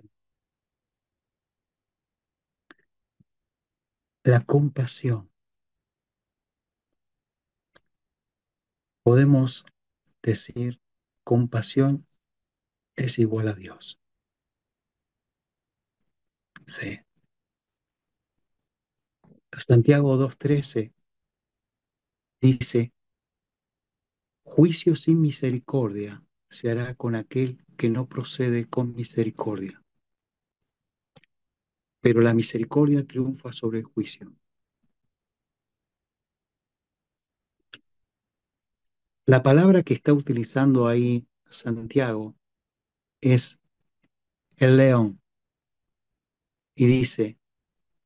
La compasión. Podemos decir, compasión es igual a Dios. Sí. Santiago 2:13 dice, juicio sin misericordia se hará con aquel que no procede con misericordia, pero la misericordia triunfa sobre el juicio. La palabra que está utilizando ahí Santiago es el león y dice,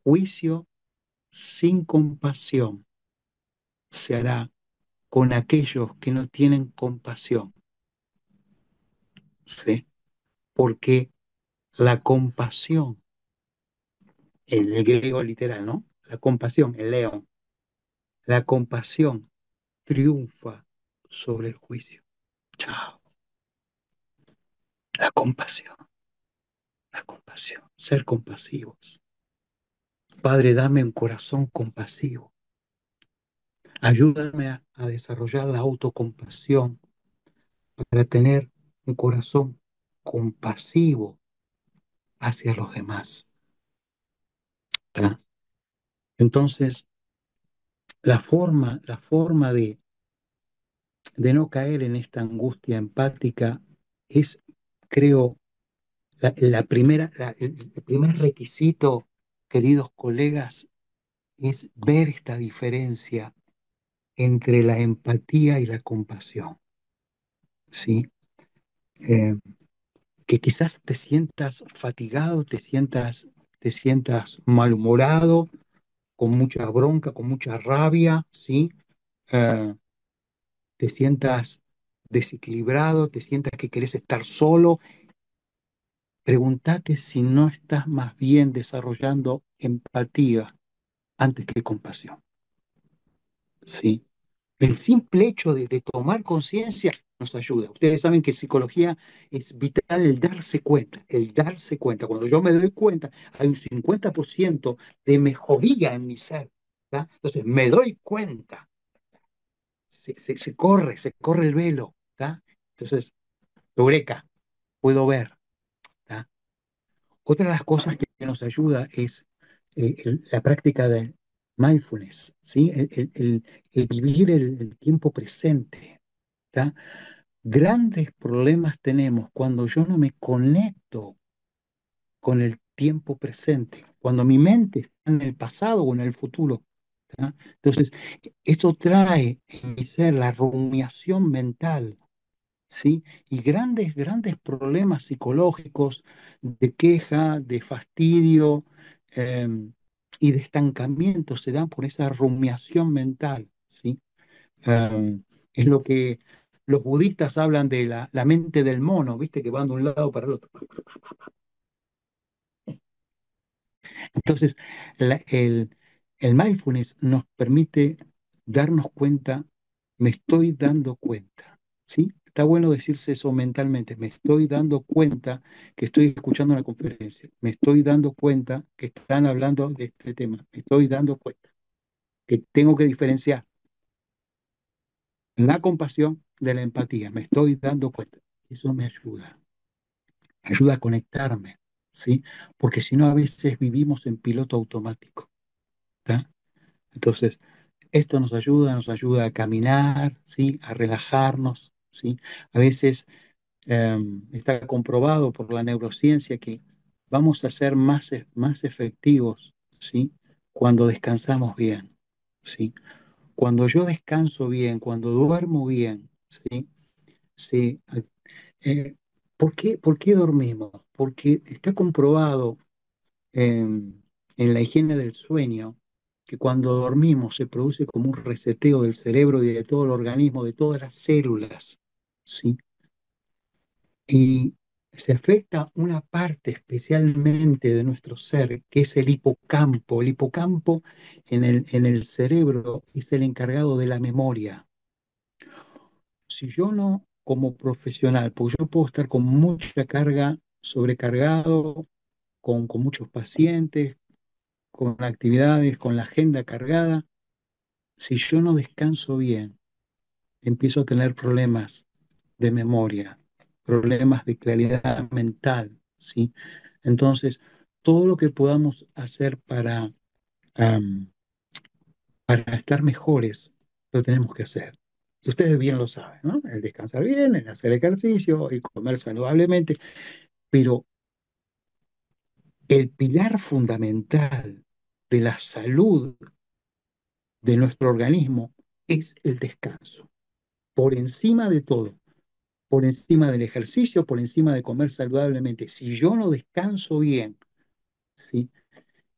juicio sin compasión se hará con aquellos que no tienen compasión, ¿sí? Porque la compasión, el griego literal, ¿no? La compasión, el león, la compasión triunfa sobre el juicio. Chao. La compasión, la compasión, ser compasivos. Padre, dame un corazón compasivo. Ayúdame a desarrollar la autocompasión para tener un corazón compasivo hacia los demás. ¿Tá? Entonces, la forma de no caer en esta angustia empática es, creo, el primer requisito, queridos colegas, es ver esta diferencia entre la empatía y la compasión, ¿sí? Eh, que quizás te sientas fatigado, te sientas malhumorado, con mucha bronca, con mucha rabia, ¿sí? Eh, Te sientas desequilibrado, te sientas que querés estar solo. Pregúntate si no estás más bien desarrollando empatía antes que compasión, ¿sí? El simple hecho de tomar conciencia nos ayuda. Ustedes saben que en psicología es vital el darse cuenta. Cuando yo me doy cuenta, hay un 50% de mejoría en mi ser, ¿tá? Entonces, me doy cuenta, se corre el velo, ¿tá? Entonces, eureka, puedo ver, ¿tá? Otra de las cosas que nos ayuda es la práctica de mindfulness, ¿sí? El vivir el tiempo presente, ¿tá? Grandes problemas tenemos cuando yo no me conecto con el tiempo presente, cuando mi mente está en el pasado o en el futuro, ¿tá? Entonces, esto trae en mi ser la rumiación mental, ¿sí? Y grandes problemas psicológicos de queja, de fastidio em, y de estancamiento se dan por esa rumiación mental, ¿sí? Es lo que los budistas hablan de la mente del mono, ¿viste? Que van de un lado para el otro. Entonces, la- el, el mindfulness nos permite darnos cuenta, me estoy dando cuenta, ¿sí? Está bueno decirse eso mentalmente, me estoy dando cuenta que estoy escuchando una conferencia, me estoy dando cuenta que están hablando de este tema, me estoy dando cuenta que tengo que diferenciar la compasión de la empatía, me estoy dando cuenta. Eso me ayuda a conectarme, ¿sí? Porque si no, a veces vivimos en piloto automático, ¿tá? Entonces, esto nos ayuda a caminar, ¿sí? A relajarnos, ¿sí? A veces está comprobado por la neurociencia que vamos a ser más efectivos, ¿sí? Cuando descansamos bien, ¿sí? Cuando yo descanso bien, cuando duermo bien, ¿sí? Sí, por qué dormimos? Porque está comprobado en la higiene del sueño, que cuando dormimos se produce como un reseteo del cerebro y de todo el organismo, de todas las células, ¿sí? Y se afecta una parte especialmente de nuestro ser, que es el hipocampo. El hipocampo en el cerebro es el encargado de la memoria. Si yo no, como profesional, porque yo puedo estar con mucha carga, sobrecargado, con muchos pacientes, con actividades, con la agenda cargada, si yo no descanso bien, empiezo a tener problemas de memoria, problemas de claridad mental, ¿sí? Entonces, todo lo que podamos hacer am, para estar mejores, lo tenemos que hacer. Y ustedes bien lo saben, ¿no? El descansar bien, el hacer ejercicio, el comer saludablemente, pero el pilar fundamental de la salud de nuestro organismo es el descanso, por encima de todo, por encima del ejercicio, por encima de comer saludablemente. Si yo no descanso bien, ¿sí?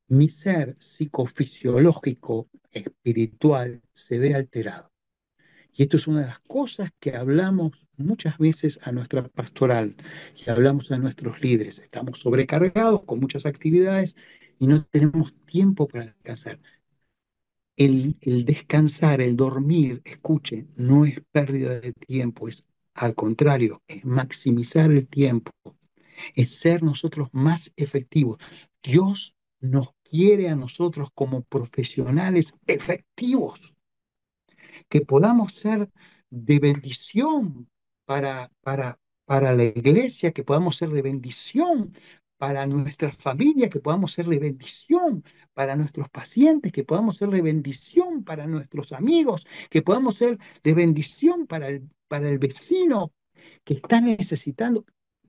Mi ser psicofisiológico, espiritual, se ve alterado. Y esto es una de las cosas que hablamos muchas veces a nuestra pastoral y hablamos a nuestros líderes. Estamos sobrecargados con muchas actividades y no tenemos tiempo para descansar. El descansar, el dormir, escuche, no es pérdida de tiempo, es al contrario, es maximizar el tiempo, es ser nosotros más efectivos. Dios nos quiere a nosotros como profesionales efectivos, que podamos ser de bendición para la iglesia, que podamos ser de bendición para nuestra familia, que podamos ser de bendición para nuestros pacientes, que podamos ser de bendición para nuestros amigos, que podamos ser de bendición para el vecino que está necesitando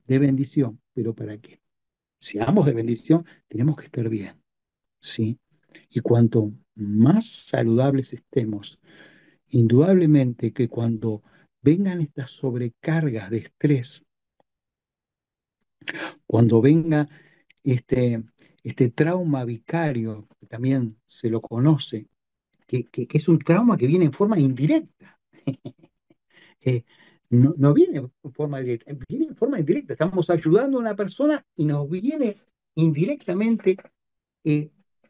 de bendición. ¿Pero para qué? Seamos de bendición, tenemos que estar bien, ¿sí? Y cuanto más saludables estemos, indudablemente que cuando vengan estas sobrecargas de estrés, cuando venga este, este trauma vicario, que también se lo conoce, que es un trauma que viene en forma indirecta, eh, no viene en forma directa, viene en forma indirecta. Estamos ayudando a una persona y nos viene indirectamente eh,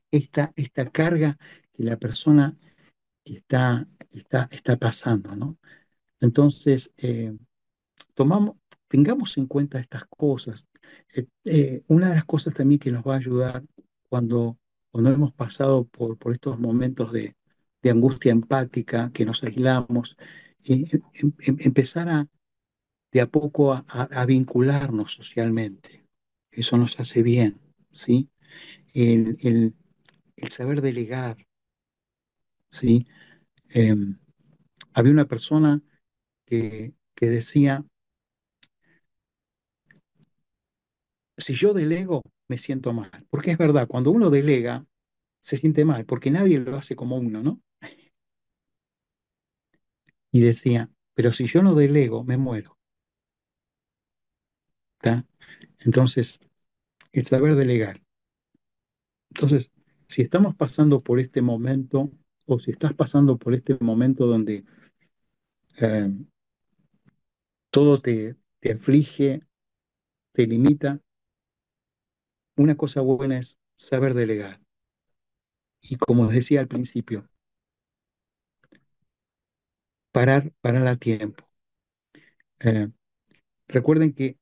esta carga que la persona está pasando, ¿no? Entonces, tengamos en cuenta estas cosas. Una de las cosas también que nos va a ayudar cuando hemos pasado por estos momentos de angustia empática, que nos aislamos, empezar de a poco a vincularnos socialmente. Eso nos hace bien, ¿sí? El, el- el saber delegar, ¿sí? Em, Había una persona que decía, si yo delego, me siento mal. Porque es verdad, cuando uno delega, se siente mal, porque nadie lo hace como uno, ¿no? Y decía, pero si yo no delego, me muero, ¿está? Entonces, el saber delegar. Entonces, si estamos pasando por este momento, o si estás pasando por este momento donde eh, todo te aflige, te limita, una cosa buena es saber delegar. Y como les decía al principio, parar a tiempo. Eh, Recuerden que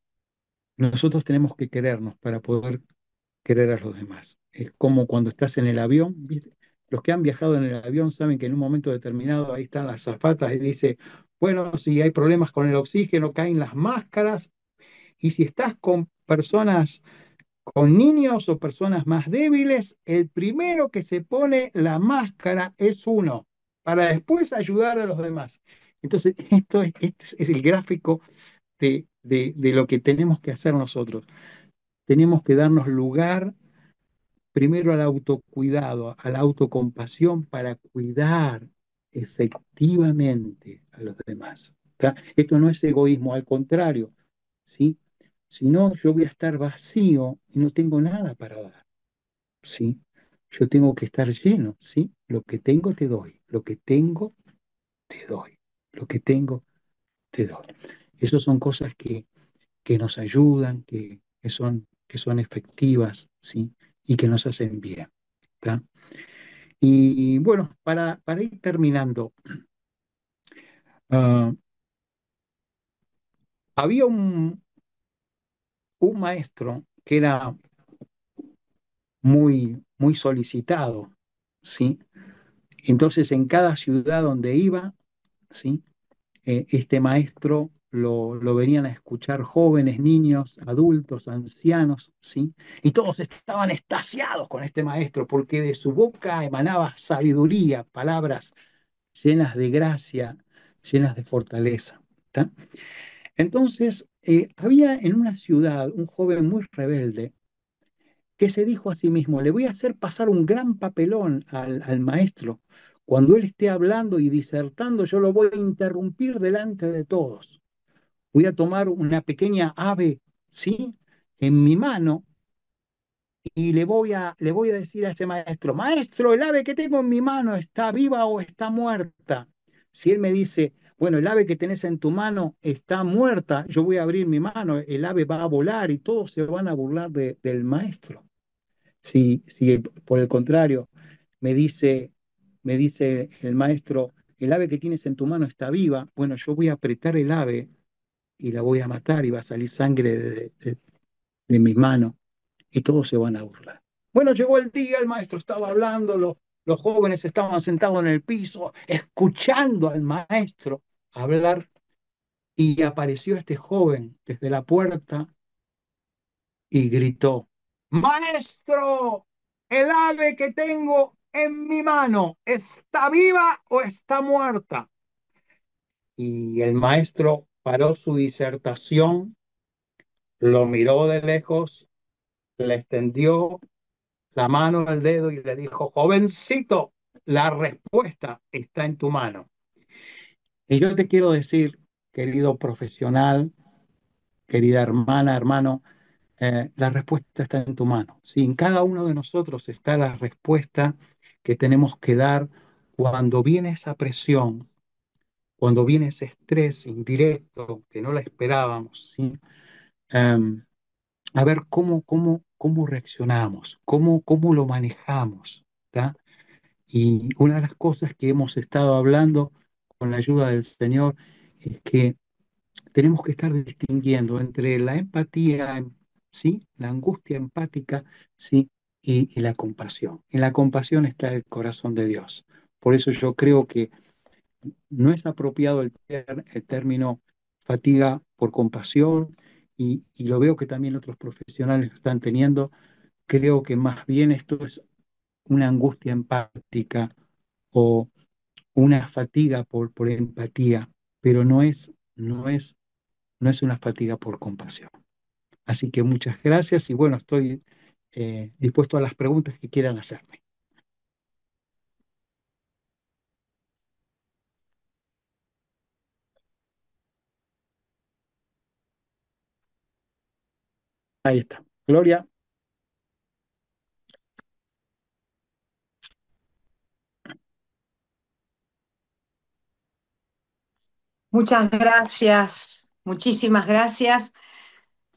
nosotros tenemos que querernos para poder querer a los demás. Es como cuando estás en el avión, ¿viste? Los que han viajado en el avión saben que en un momento determinado ahí están las azafatas y dice, bueno, si hay problemas con el oxígeno, caen las máscaras, y si estás con personas, con niños o personas más débiles, el primero que se pone la máscara es uno, para después ayudar a los demás. Entonces, este es el gráfico de lo que tenemos que hacer nosotros. Tenemos que darnos lugar primero al autocuidado, a la autocompasión para cuidar efectivamente a los demás. ¿Tá? Esto no es egoísmo, al contrario, ¿sí? Si no, yo voy a estar vacío y no tengo nada para dar, ¿sí? Yo tengo que estar lleno, ¿sí? Lo que tengo te doy, lo que tengo te doy, lo que tengo te doy. Esas son cosas que nos ayudan, que son efectivas, ¿sí? Y que nos hacen bien. ¿Tá? Y bueno, para ir terminando, ah, había un maestro que era muy solicitado, ¿sí? Entonces, en cada ciudad donde iba, ¿sí? Este maestro lo venían a escuchar jóvenes, niños, adultos, ancianos, ¿sí? Y todos estaban extasiados con este maestro porque de su boca emanaba sabiduría, palabras llenas de gracia, llenas de fortaleza. ¿Tá? Entonces, había en una ciudad un joven muy rebelde que se dijo a sí mismo, le voy a hacer pasar un gran papelón al maestro. Cuando él esté hablando y disertando, yo lo voy a interrumpir delante de todos. Voy a tomar una pequeña ave, ¿sí? En mi mano y le voy a decir a ese maestro, maestro, el ave que tengo en mi mano está viva o está muerta. Si él me dice, bueno, el ave que tenés en tu mano está muerta, yo voy a abrir mi mano, el ave va a volar y todos se van a burlar del maestro. Si por el contrario me dice el maestro, el ave que tienes en tu mano está viva, bueno, yo voy a apretar el ave y la voy a matar y va a salir sangre de mis manos y todos se van a burlar. Bueno, llegó el día, el maestro estaba hablando, los jóvenes estaban sentados en el piso, escuchando al maestro hablar, y apareció este joven desde la puerta y gritó, Maestro, el ave que tengo en mi mano, ¿está viva o está muerta? Y el maestro paró su disertación, lo miró de lejos, le extendió la mano al dedo y le dijo, jovencito, la respuesta está en tu mano. Y yo te quiero decir, querido profesional, querida hermana, hermano, la respuesta está en tu mano. Si en cada uno de nosotros está la respuesta que tenemos que dar cuando viene esa presión, cuando viene ese estrés indirecto que no la esperábamos, ¿sí? Um, a ver cómo reaccionamos, cómo lo manejamos, ¿tá? Y una de las cosas que hemos estado hablando con la ayuda del Señor es que tenemos que estar distinguiendo entre la empatía, ¿sí? La angustia empática, ¿sí? Y la compasión. En la compasión está el corazón de Dios. Por eso yo creo que no es apropiado el término fatiga por compasión y lo veo que también otros profesionales lo están teniendo. Creo que más bien esto es una angustia empática o una fatiga por empatía, pero no es una fatiga por compasión. Así que muchas gracias y bueno, estoy dispuesto a las preguntas que quieran hacerme. Ahí está. Gloria, Muchas gracias, muchísimas gracias.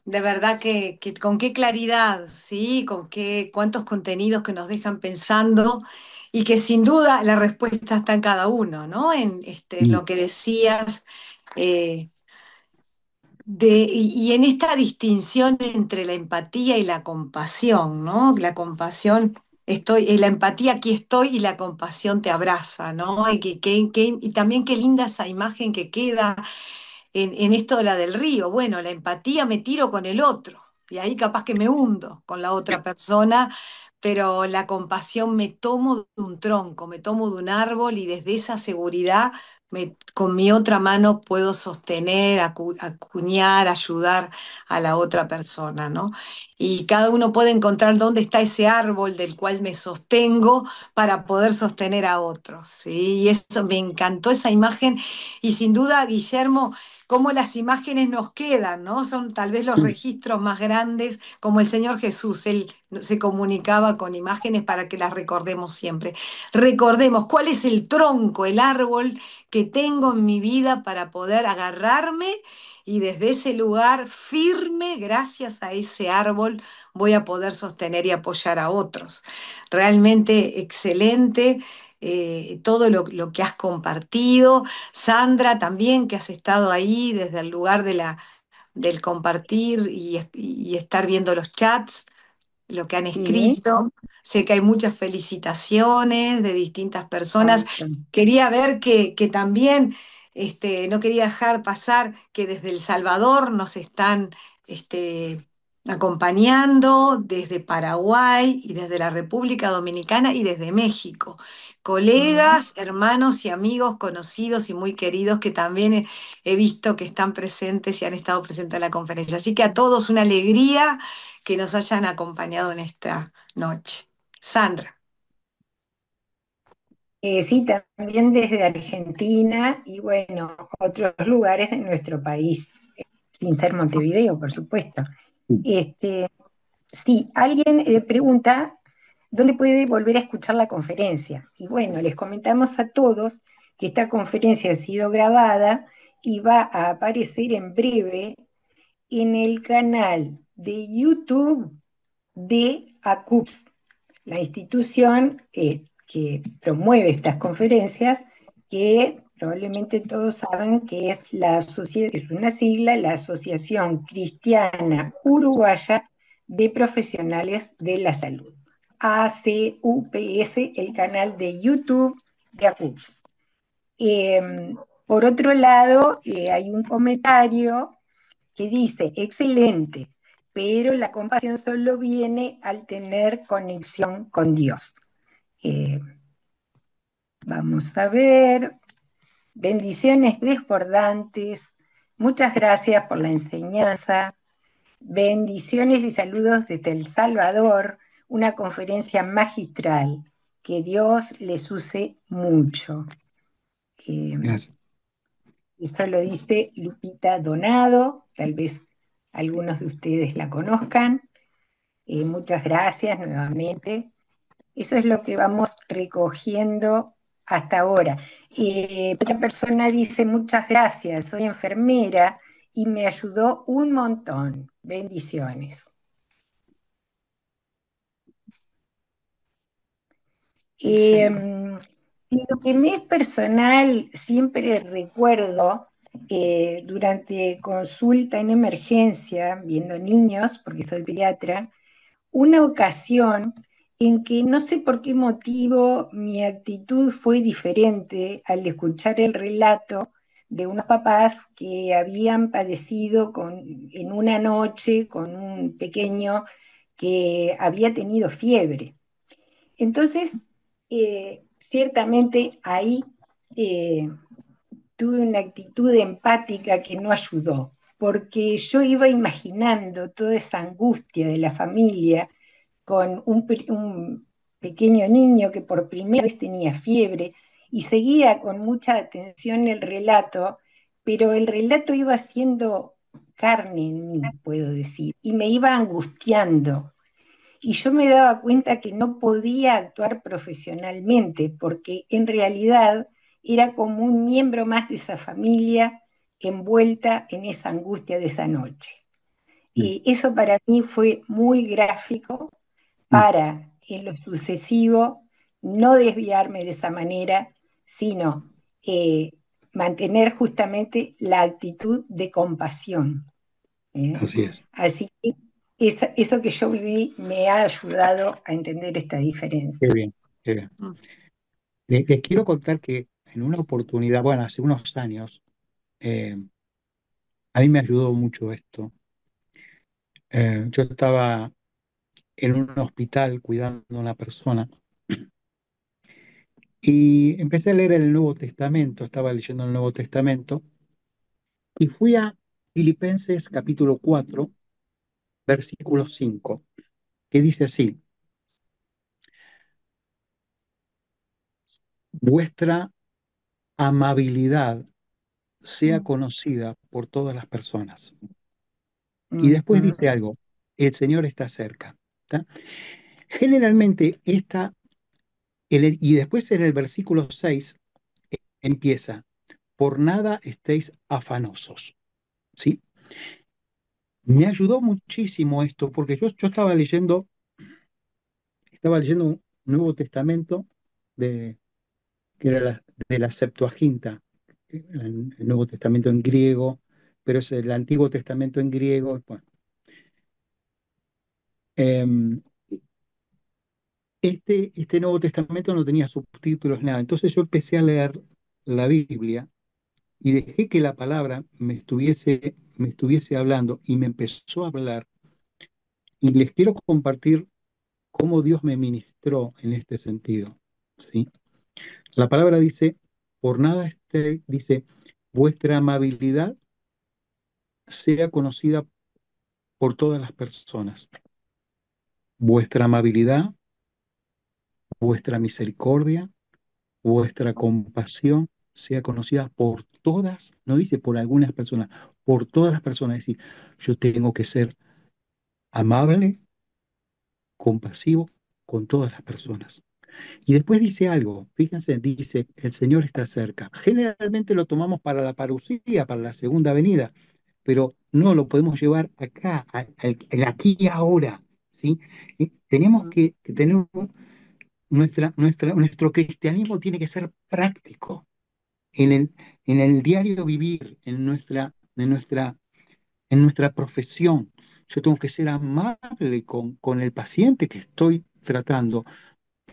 De verdad que con qué claridad, ¿sí? Con qué, cuántos contenidos que nos dejan pensando y que sin duda la respuesta está en cada uno, ¿no? En y lo que decías. eh, y en esta distinción entre la empatía y la compasión, ¿no? La compasión, la empatía aquí estoy y la compasión te abraza, ¿no? Y también qué linda esa imagen que queda en esto de la del río. Bueno, la empatía me tiro con el otro y ahí capaz que me hundo con la otra persona, pero la compasión me tomo de un tronco, me tomo de un árbol y desde esa seguridad con mi otra mano puedo sostener, acuñar, ayudar a la otra persona, ¿no? Y cada uno puede encontrar dónde está ese árbol del cual me sostengo para poder sostener a otros, ¿sí? Y eso me encantó esa imagen y sin duda, Guillermo, cómo las imágenes nos quedan, ¿no? Son tal vez los sí, registros más grandes, como el Señor Jesús, Él se comunicaba con imágenes para que las recordemos siempre. Recordemos cuál es el tronco, el árbol que tengo en mi vida para poder agarrarme y desde ese lugar firme, gracias a ese árbol, voy a poder sostener y apoyar a otros. Realmente excelente todo lo que has compartido. Sandra, también que has estado ahí desde el lugar del compartir y estar viendo los chats, lo que han Sí, escrito. Sé que hay muchas felicitaciones de distintas personas. tanto. Quería ver que también, no quería dejar pasar que desde El Salvador nos están este, acompañando, desde Paraguay y desde la República Dominicana y desde México. Mm. Colegas, hermanos y amigos conocidos y muy queridos que también he visto que están presentes y han estado presentes en la conferencia. Así que a todos una alegría que nos hayan acompañado en esta noche. Sandra. Sí, también desde Argentina y bueno, otros lugares de nuestro país, sin ser Montevideo, por supuesto. sí. Este, sí, alguien pregunta dónde puede volver a escuchar la conferencia. Y bueno, les comentamos a todos que esta conferencia ha sido grabada y va a aparecer en breve en el canal de YouTube de ACUPS, la institución que promueve estas conferencias, que probablemente todos saben que es, es una sigla, la Asociación Cristiana Uruguaya de Profesionales de la Salud. ACUPS, el canal de YouTube de ACUPS. Por otro lado, hay un comentario que dice, excelente, pero la compasión solo viene al tener conexión con Dios. Eh, Vamos a ver, bendiciones desbordantes, muchas gracias por la enseñanza, bendiciones y saludos desde El Salvador, una conferencia magistral, que Dios les use mucho. Eh, Gracias. Esto lo dice Lupita Donado, tal vez algunos de ustedes la conozcan. Muchas gracias nuevamente. Eso es lo que vamos recogiendo hasta ahora. Otra persona dice, muchas gracias, soy enfermera y me ayudó un montón. Bendiciones. Excelente. Y lo que me es personal, siempre recuerdo durante consulta en emergencia, viendo niños, porque soy pediatra, una ocasión en que no sé por qué motivo mi actitud fue diferente al escuchar el relato de unos papás que habían padecido en una noche con un pequeño que había tenido fiebre. Entonces, ciertamente ahí eh, tuve una actitud empática que no ayudó, porque yo iba imaginando toda esa angustia de la familia con un pequeño niño que por primera vez tenía fiebre y seguía con mucha atención el relato, pero el relato iba haciendo carne en mí, puedo decir, y me iba angustiando. Y yo me daba cuenta que no podía actuar profesionalmente porque en realidad era como un miembro más de esa familia envuelta en esa angustia de esa noche. Mm, Y eso para mí fue muy gráfico mm. para en lo sucesivo no desviarme de esa manera, sino eh, mantener justamente la actitud de compasión. ¿Eh? Así es. Así que eso que yo viví me ha ayudado a entender esta diferencia. Qué bien, qué bien. Mm. Les quiero contar que en una oportunidad, bueno, hace unos años, eh, a mí me ayudó mucho esto. Yo estaba en un hospital cuidando a una persona y empecé a leer el Nuevo Testamento, estaba leyendo el Nuevo Testamento y fui a Filipenses capítulo 4, versículo 5, que dice así: vuestra amabilidad sea Mm. conocida por todas las personas. Y después Ujú, dice algo: el Señor está cerca. ¿Está? Generalmente y después en el versículo 6 empieza: por nada estéis afanosos. ¿Sí? Me ayudó muchísimo esto porque yo estaba leyendo un Nuevo Testamento que era de la Septuaginta, el Nuevo Testamento en griego, pero es el Antiguo Testamento en griego. Bueno, em, este Nuevo Testamento no tenía subtítulos, nada. Entonces yo empecé a leer la Biblia y dejé que la palabra me estuviese hablando y me empezó a hablar. Y les quiero compartir cómo Dios me ministró en este sentido. ¿Sí? La palabra dice: por nada dice, vuestra amabilidad sea conocida por todas las personas. Vuestra amabilidad, vuestra misericordia, vuestra compasión sea conocida por todas, no dice por algunas personas, por todas las personas. Es decir, yo tengo que ser amable, compasivo con todas las personas. Y después dice algo, fíjense, dice: el Señor está cerca. Generalmente lo tomamos para la parucía, para la segunda venida, pero no lo podemos llevar acá, al aquí y ahora, ¿sí? Y tenemos ujú, que tener nuestro cristianismo tiene que ser práctico en el diario vivir, en nuestra profesión. Yo tengo que ser amable con el paciente que estoy tratando,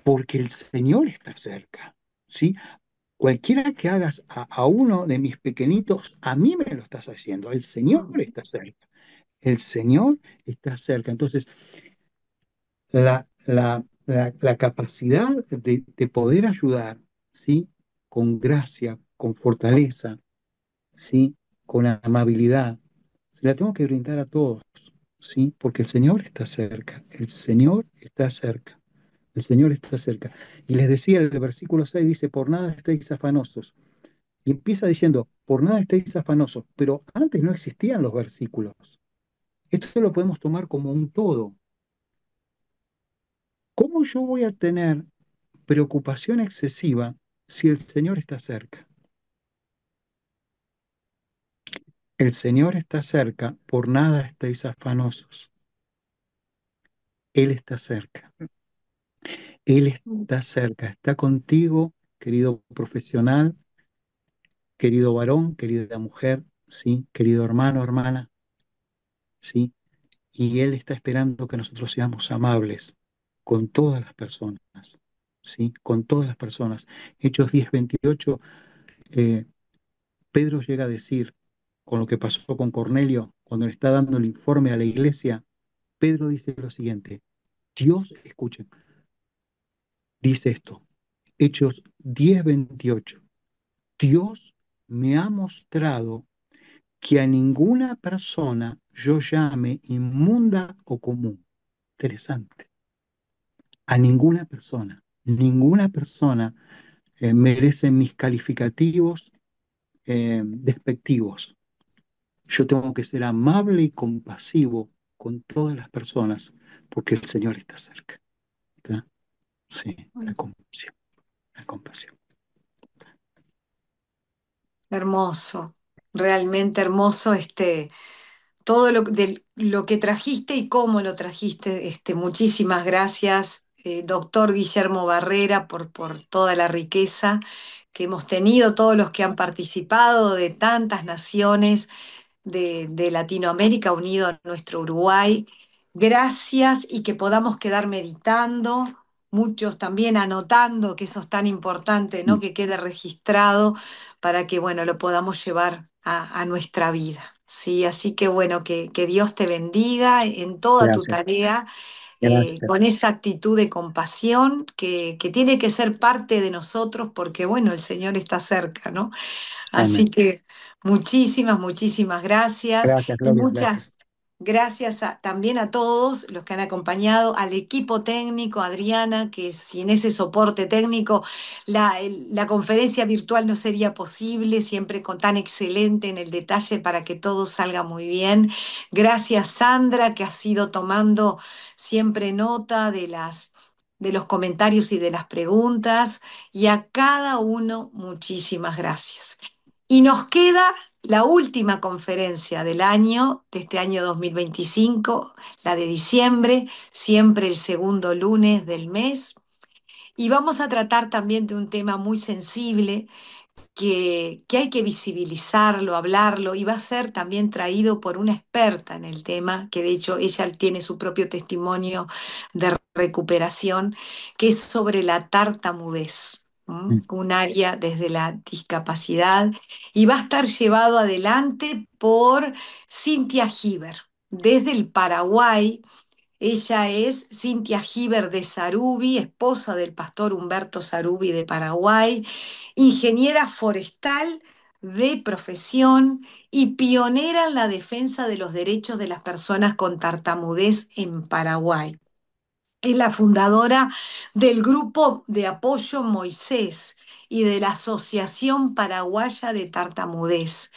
porque el Señor está cerca, ¿sí? Cualquiera que hagas a uno de mis pequeñitos, a mí me lo estás haciendo. El Señor Mm. está cerca. El Señor está cerca. Entonces, la capacidad de poder ayudar, ¿sí? Con gracia, con fortaleza, ¿sí? Con amabilidad, se la tengo que brindar a todos, ¿sí? Porque el Señor está cerca. El Señor está cerca. El Señor está cerca. Y les decía, el versículo 6 dice: por nada estéis afanosos. Y empieza diciendo: por nada estéis afanosos. Pero antes no existían los versículos. Esto lo podemos tomar como un todo. ¿Cómo yo voy a tener preocupación excesiva si el Señor está cerca? El Señor está cerca, por nada estéis afanosos. Él está cerca. Él Mm. está cerca. Está contigo, querido profesional, querido varón, querida mujer, sí, querido hermano, hermana, sí. Y Él está esperando que nosotros seamos amables con todas las personas, ¿sí? Con todas las personas. Hechos 10:28, eh, Pedro llega a decir, con lo que pasó con Cornelio, cuando le está dando el informe a la iglesia, Pedro dice lo siguiente, Dios, escuchen, dice esto, Hechos 10:28, Dios me ha mostrado que a ninguna persona yo llame inmunda o común. Interesante. A ninguna persona merece mis calificativos despectivos. Yo tengo que ser amable y compasivo con todas las personas porque el Señor está cerca. ¿Está? Sí, la compasión, la compasión. Hermoso, realmente hermoso todo lo que trajiste y cómo lo trajiste. Muchísimas gracias, doctor Guillermo Barrera, por toda la riqueza que hemos tenido, todos los que han participado de tantas naciones de Latinoamérica unido a nuestro Uruguay. Gracias y que podamos quedar meditando, muchos también anotando, que eso es tan importante, ¿no? Mm. Que quede registrado para que, bueno, lo podamos llevar a nuestra vida. Sí, así que bueno, que Dios te bendiga en toda tu Gracias, tarea, gracias. con esa actitud de compasión que tiene que ser parte de nosotros porque, bueno, el Señor está cerca, ¿no? Así Amén. que muchísimas, muchísimas gracias Gracias, y Gloria, gracias. muchas gracias también a todos los que han acompañado, al equipo técnico, Adriana, que sin ese soporte técnico la conferencia virtual no sería posible, siempre con tan excelente en el detalle para que todo salga muy bien. Gracias, Sandra, que ha sido tomando siempre nota de los comentarios y de las preguntas, y a cada uno muchísimas gracias. Y nos queda la última conferencia del año, de este año 2025, la de diciembre, siempre el segundo lunes del mes. Y vamos a tratar también de un tema muy sensible que hay que visibilizarlo, hablarlo, y va a ser también traído por una experta en el tema, que de hecho ella tiene su propio testimonio de recuperación, que es sobre la tartamudez. Mm. Un área desde la discapacidad, y va a estar llevado adelante por Cynthia Giver, desde el Paraguay. Ella es Cynthia Giver de Sarubi, esposa del pastor Humberto Sarubi de Paraguay, ingeniera forestal de profesión y pionera en la defensa de los derechos de las personas con tartamudez en Paraguay. Es la fundadora del grupo de apoyo Moisés y de la Asociación Paraguaya de Tartamudez.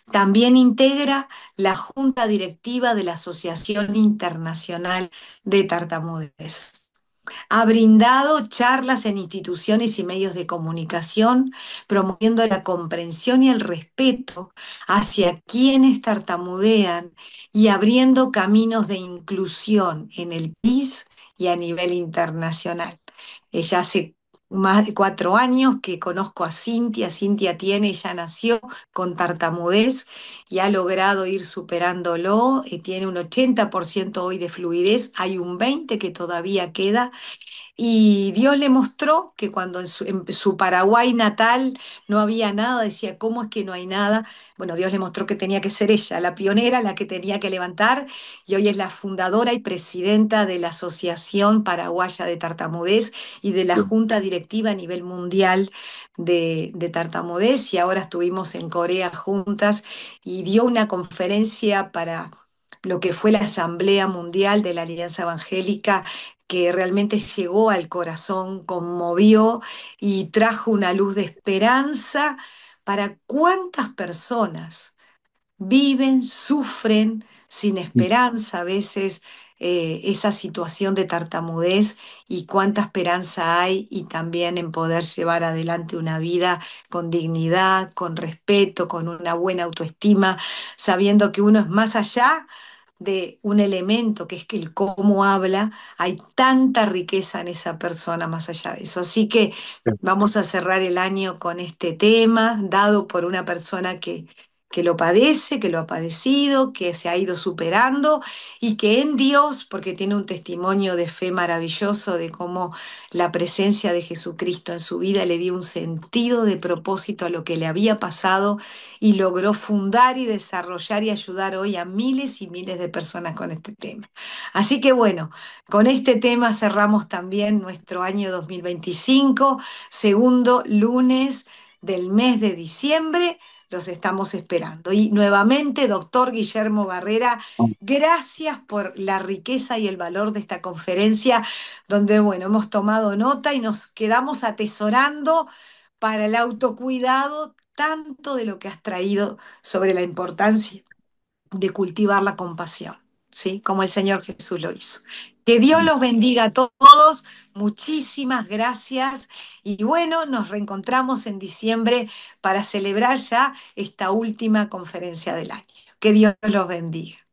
También integra la junta directiva de la Asociación Internacional de Tartamudez. Ha brindado charlas en instituciones y medios de comunicación, promoviendo la comprensión y el respeto hacia quienes tartamudean y abriendo caminos de inclusión en el país y a nivel internacional. Ella hace más de 4 años que conozco a Cintia. Cintia ella nació con tartamudez y ha logrado ir superándolo. Tiene un 80% hoy de fluidez, hay un 20% que todavía queda, y Dios le mostró que cuando en su Paraguay natal no había nada, decía, ¿cómo es que no hay nada? Bueno, Dios le mostró que tenía que ser ella, la pionera, la que tenía que levantar, y hoy es la fundadora y presidenta de la Asociación Paraguaya de Tartamudez y de la Bien. Junta Directiva a nivel mundial de Tartamudez, y ahora estuvimos en Corea juntas y dio una conferencia para lo que fue la Asamblea Mundial de la Alianza Evangélica, que realmente llegó al corazón, conmovió y trajo una luz de esperanza para cuántas personas viven, sufren sin Mm. esperanza a veces, esa situación de tartamudez, y cuánta esperanza hay y también en poder llevar adelante una vida con dignidad, con respeto, con una buena autoestima, sabiendo que uno es más allá de un elemento que es que el cómo habla, hay tanta riqueza en esa persona más allá de eso. Así que vamos a cerrar el año con este tema, dado por una persona que lo padece, que lo ha padecido, que se ha ido superando y que en Dios, porque tiene un testimonio de fe maravilloso de cómo la presencia de Jesucristo en su vida le dio un sentido de propósito a lo que le había pasado y logró fundar y desarrollar y ayudar hoy a miles y miles de personas con este tema. Así que bueno, con este tema cerramos también nuestro año 2025, segundo lunes del mes de diciembre. Los estamos esperando. Y nuevamente, doctor Guillermo Barrera, gracias por la riqueza y el valor de esta conferencia, donde, bueno, hemos tomado nota y nos quedamos atesorando para el autocuidado tanto de lo que has traído sobre la importancia de cultivar la compasión, ¿sí? Como el Señor Jesús lo hizo. Que Dios los bendiga a todos, muchísimas gracias y bueno, nos reencontramos en diciembre para celebrar ya esta última conferencia del año. Que Dios los bendiga.